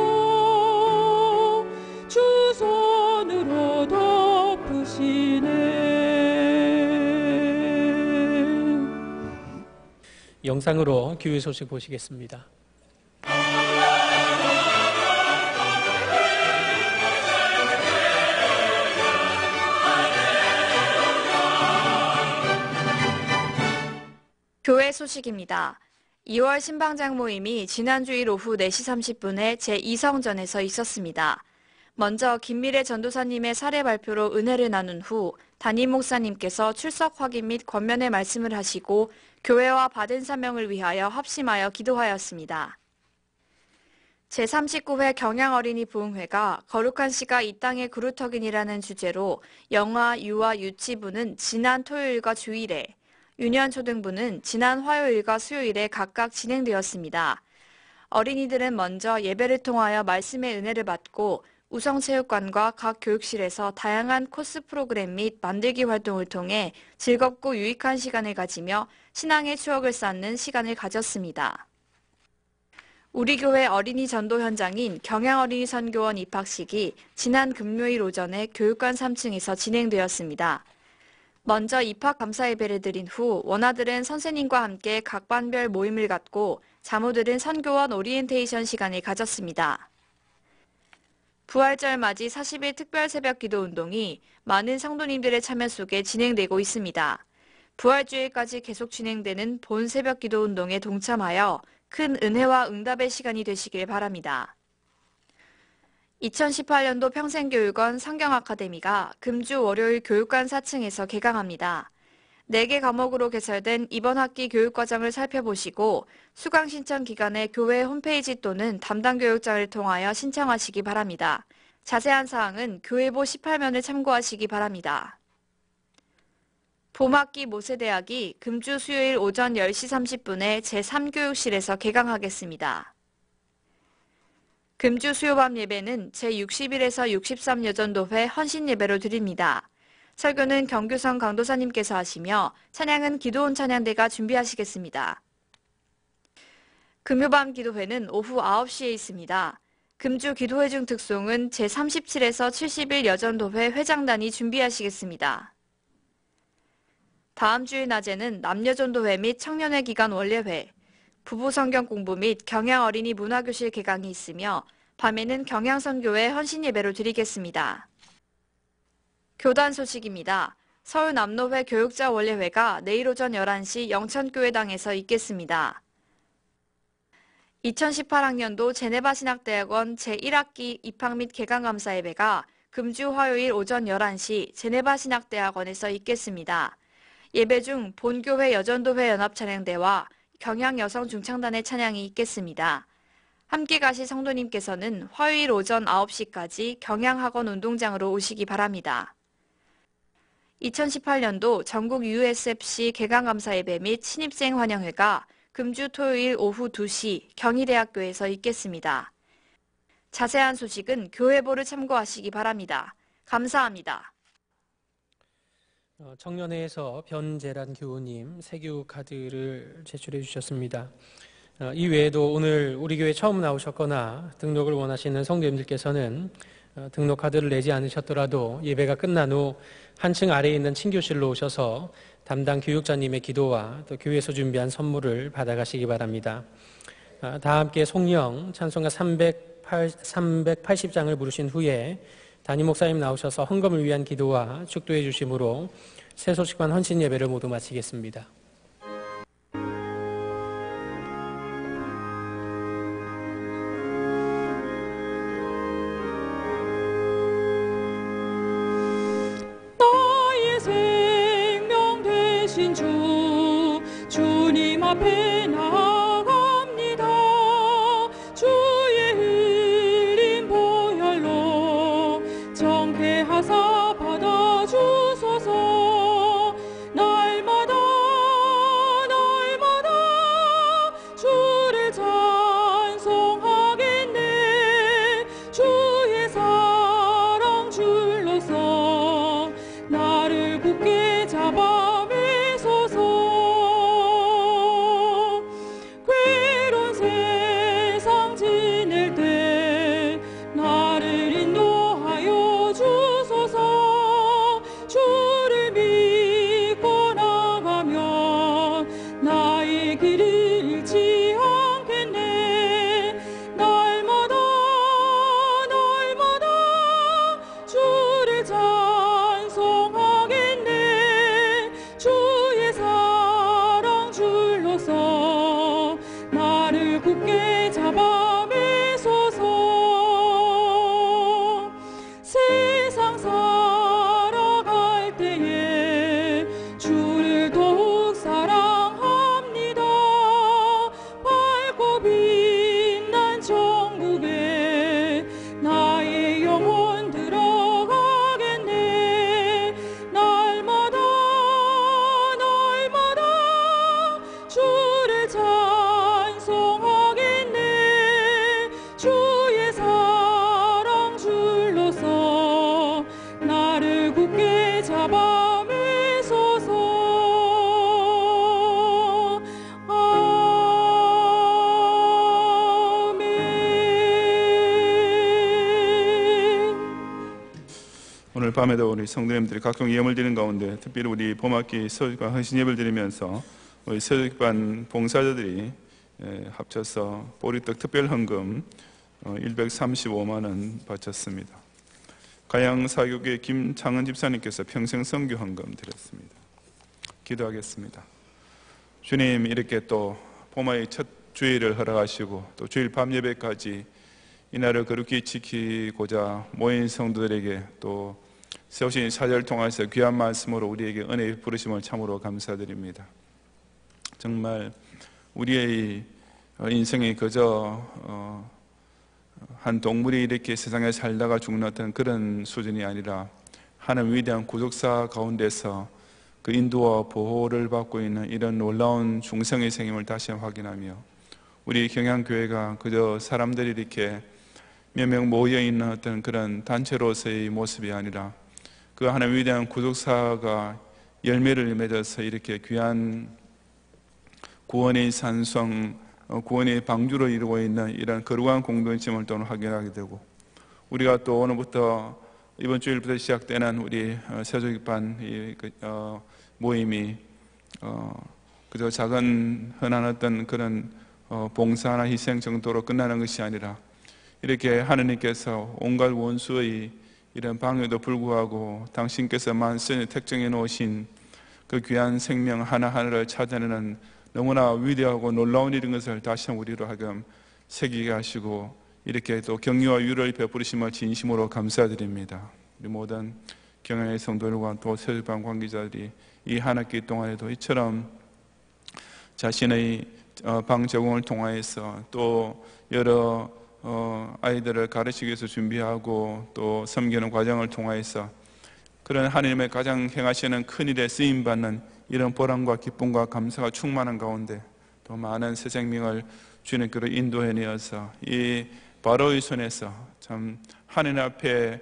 주 손으로 덮으시네. 영상으로 교회 소식 보시겠습니다. 교회 소식입니다. 2월 신방장 모임이 지난 주일 오후 4시 30분에 제2성전에서 있었습니다. 먼저 김미래 전도사님의 사례 발표로 은혜를 나눈 후 담임 목사님께서 출석 확인 및 권면의 말씀을 하시고 교회와 받은 사명을 위하여 합심하여 기도하였습니다. 제39회 경양어린이 부흥회가 거룩한 씨가 이 땅의 그루터긴이라는 주제로 영아, 유아, 유치부는 지난 토요일과 주일에, 유년초등부는 지난 화요일과 수요일에 각각 진행되었습니다. 어린이들은 먼저 예배를 통하여 말씀의 은혜를 받고 우성체육관과 각 교육실에서 다양한 코스 프로그램 및 만들기 활동을 통해 즐겁고 유익한 시간을 가지며 신앙의 추억을 쌓는 시간을 가졌습니다. 우리 교회 어린이 전도 현장인 경양어린이 선교원 입학식이 지난 금요일 오전에 교육관 3층에서 진행되었습니다. 먼저 입학 감사 예배를 드린 후 원아들은 선생님과 함께 각 반별 모임을 갖고 자모들은 선교원 오리엔테이션 시간을 가졌습니다. 부활절 맞이 40일 특별 새벽 기도 운동이 많은 성도님들의 참여 속에 진행되고 있습니다. 부활주일까지 계속 진행되는 본 새벽 기도 운동에 동참하여 큰 은혜와 응답의 시간이 되시길 바랍니다. 2018년도 평생교육원 성경아카데미가 금주 월요일 교육관 4층에서 개강합니다. 4개 과목으로 개설된 이번 학기 교육과정을 살펴보시고 수강 신청 기간에 교회 홈페이지 또는 담당 교육장을 통하여 신청하시기 바랍니다. 자세한 사항은 교회보 18면을 참고하시기 바랍니다. 봄학기 모세대학이 금주 수요일 오전 10시 30분에 제3교육실에서 개강하겠습니다. 금주 수요밤 예배는 제61에서 63여전도회 헌신예배로 드립니다. 설교는 경규성 강도사님께서 하시며 찬양은 기도원 찬양대가 준비하시겠습니다. 금요밤 기도회는 오후 9시에 있습니다. 금주 기도회 중 특송은 제37에서 71 여전도회 회장단이 준비하시겠습니다. 다음 주일 낮에는 남녀전도회 및 청년회 기간 원례회, 부부성경 공부 및 경양어린이 문화교실 개강이 있으며 밤에는 경양선교회 헌신예배로 드리겠습니다. 교단 소식입니다. 서울 남로회 교육자 원례회가 내일 오전 11시 영천교회당에서 있겠습니다. 2018학년도 제네바 신학대학원 제1학기 입학 및 개강감사 예배가 금주 화요일 오전 11시 제네바 신학대학원에서 있겠습니다. 예배 중 본교회 여전도회 연합찬양대와 경양여성중창단의 찬양이 있겠습니다. 함께 가실 성도님께서는 화요일 오전 9시까지 경양학원 운동장으로 오시기 바랍니다. 2018년도 전국 USFC 개강감사 예배 및 신입생 환영회가 금주 토요일 오후 2시 경희대학교에서 있겠습니다. 자세한 소식은 교회보를 참고하시기 바랍니다. 감사합니다. 청년회에서 변재란 교우님 새교육 카드를 제출해 주셨습니다. 이 외에도 오늘 우리 교회 처음 나오셨거나 등록을 원하시는 성도님들께서는 등록 카드를 내지 않으셨더라도 예배가 끝난 후 한층 아래에 있는 친교실로 오셔서 담당 교육자님의 기도와 또 교회에서 준비한 선물을 받아가시기 바랍니다. 다 함께 송영 찬송가 380장을 부르신 후에 담임 목사님 나오셔서 헌금을 위한 기도와 축도해 주심으로 세소식반 헌신 예배를 모두 마치겠습니다. 나의 생명 되신 주님 앞에 나아갑니다. 주의 흘린 보혈로 정케하사 받아주소서. 날마다 주를 찬송하겠네. 주의 사랑 줄로서 나를 굳게 잡아 매소서. 괴로운 세상 지낼 때 나를 인도하여 주소서. 주를 믿고 나가면 나의 길을 잃지 않겠네. 날마다 주를 찬송하겠네. 주의 사랑 줄로서 나를 굳게 잡아 매소서. 세상 살아갈 때에 주를 더욱 사랑합니다. 밝고 빛난 천국에 나의 영혼 들어가겠네. 날마다 주를 찬송하겠네. 주의 사랑 줄로서 나를 굳게 잡아 매소서. 아멘. 오늘 밤에도 우리 성도님들이 각종 예물을 드리는 가운데 특별히 우리 봄학기 서식반 헌신 예배를 드리면서 우리 서식반 봉사자들이 합쳐서 보리떡 특별 헌금 135만 원 바쳤습니다. 가양 사교계 김창은 집사님께서 평생 선교 헌금 드렸습니다. 기도하겠습니다. 주님, 이렇게 또 봄의 첫 주일을 허락하시고 또 주일 밤 예배까지 이 날을 거룩히 지키고자 모인 성도들에게 또 세우신 사절을 통해서 귀한 말씀으로 우리에게 은혜의 부르심을 참으로 감사드립니다. 정말 우리의 인생이 그저 한 동물이 이렇게 세상에 살다가 죽는 어떤 그런 수준이 아니라 하나님 위대한 구속사 가운데서 그 인도와 보호를 받고 있는 이런 놀라운 중생의 생임을 다시 확인하며 우리 경양교회가 그저 사람들이 이렇게 몇 명 모여있는 어떤 그런 단체로서의 모습이 아니라 그 하나님 위대한 구속사가 열매를 맺어서 이렇게 귀한 구원의 산성, 구원의 방주로 이루고 있는 이런 거룩한 공동체임을 또 확인하게 되고 우리가 또 오늘부터 이번 주일부터 시작되는 우리 세조기반 모임이 그저 작은 흔한 어떤 그런 봉사나 희생 정도로 끝나는 것이 아니라 이렇게 하느님께서 온갖 원수의 이런 방해도 불구하고 당신께서 만선에 택정해 놓으신 그 귀한 생명 하나하나를 찾아내는 너무나 위대하고 놀라운 일인 것을 다시 한번 우리로 하여금 새기게 하시고 이렇게 또 격려와 위로를 베푸시며 진심으로 감사드립니다. 우리 모든 경영의 성도들과 또 세주반 관계자들이 이 한 학기 동안에도 이처럼 자신의 방 제공을 통하여서 또 여러 아이들을 가르치기 위해서 준비하고 또 섬기는 과정을 통하여서 그런 하나님의 가장 행하시는 큰 일에 쓰임받는 이런 보람과 기쁨과 감사가 충만한 가운데 또 많은 새 생명을 주님께로 인도해내어서 이 바로의 손에서 참 하나님 앞에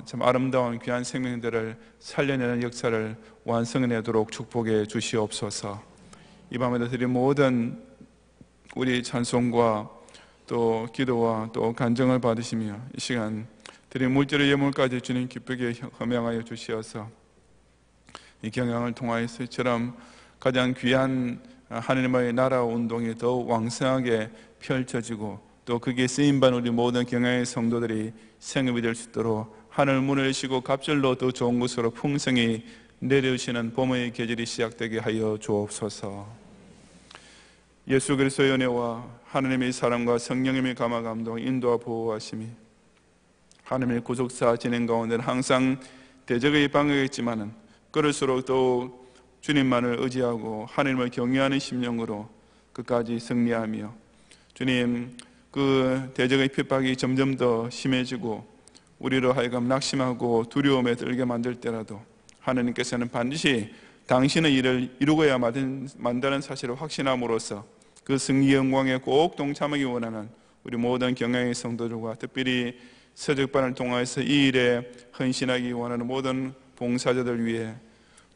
참 아름다운 귀한 생명들을 살려내는 역사를 완성해내도록 축복해 주시옵소서. 이 밤에도 드린 모든 우리 찬송과 또 기도와 또 간증을 받으시며 이 시간 드린 물질의 예물까지 주님 기쁘게 허명하여 주시어서 이 경향을 통하여서 이처럼 가장 귀한 하나님의 나라 운동이 더욱 왕성하게 펼쳐지고 또 그게 쓰임받은 우리 모든 경향의 성도들이 생업이 될 수 있도록 하늘 문을 여시고 갑절로 더 좋은 곳으로 풍성히 내려오시는 봄의 계절이 시작되게 하여 주옵소서. 예수 그리스도의 은혜와 하나님의 사랑과 성령님의 감화 감동 인도와 보호하심이 하나님의 구속사 진행 가운데는 항상 대적의 방해가 있지만은 그럴수록 더욱 주님만을 의지하고 하나님을 경외하는 심령으로 끝까지 승리하며 주님 그 대적의 핍박이 점점 더 심해지고 우리로 하여금 낙심하고 두려움에 들게 만들 때라도 하나님께서는 반드시 당신의 일을 이루고야 만다는 사실을 확신함으로써 그 승리 영광에 꼭 동참하기 원하는 우리 모든 경향의 성도들과 특별히 서적반을 통해서 이 일에 헌신하기 원하는 모든 봉사자들 위해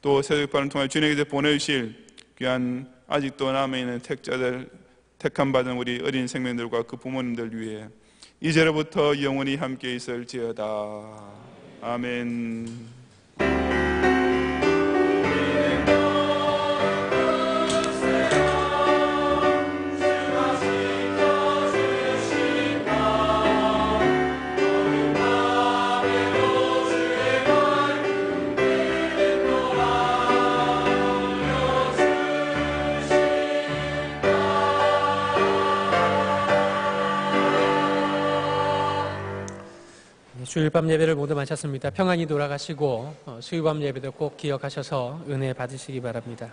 또 서적반을 통해 주님께서 보내주실 귀한 아직도 남아있는 택자들 택함 받은 우리 어린 생명들과 그 부모님들 위해 이제로부터 영원히 함께 있을지어다. 아멘. 주일밤 예배를 모두 마쳤습니다. 평안히 돌아가시고 수요밤 예배도 꼭 기억하셔서 은혜 받으시기 바랍니다.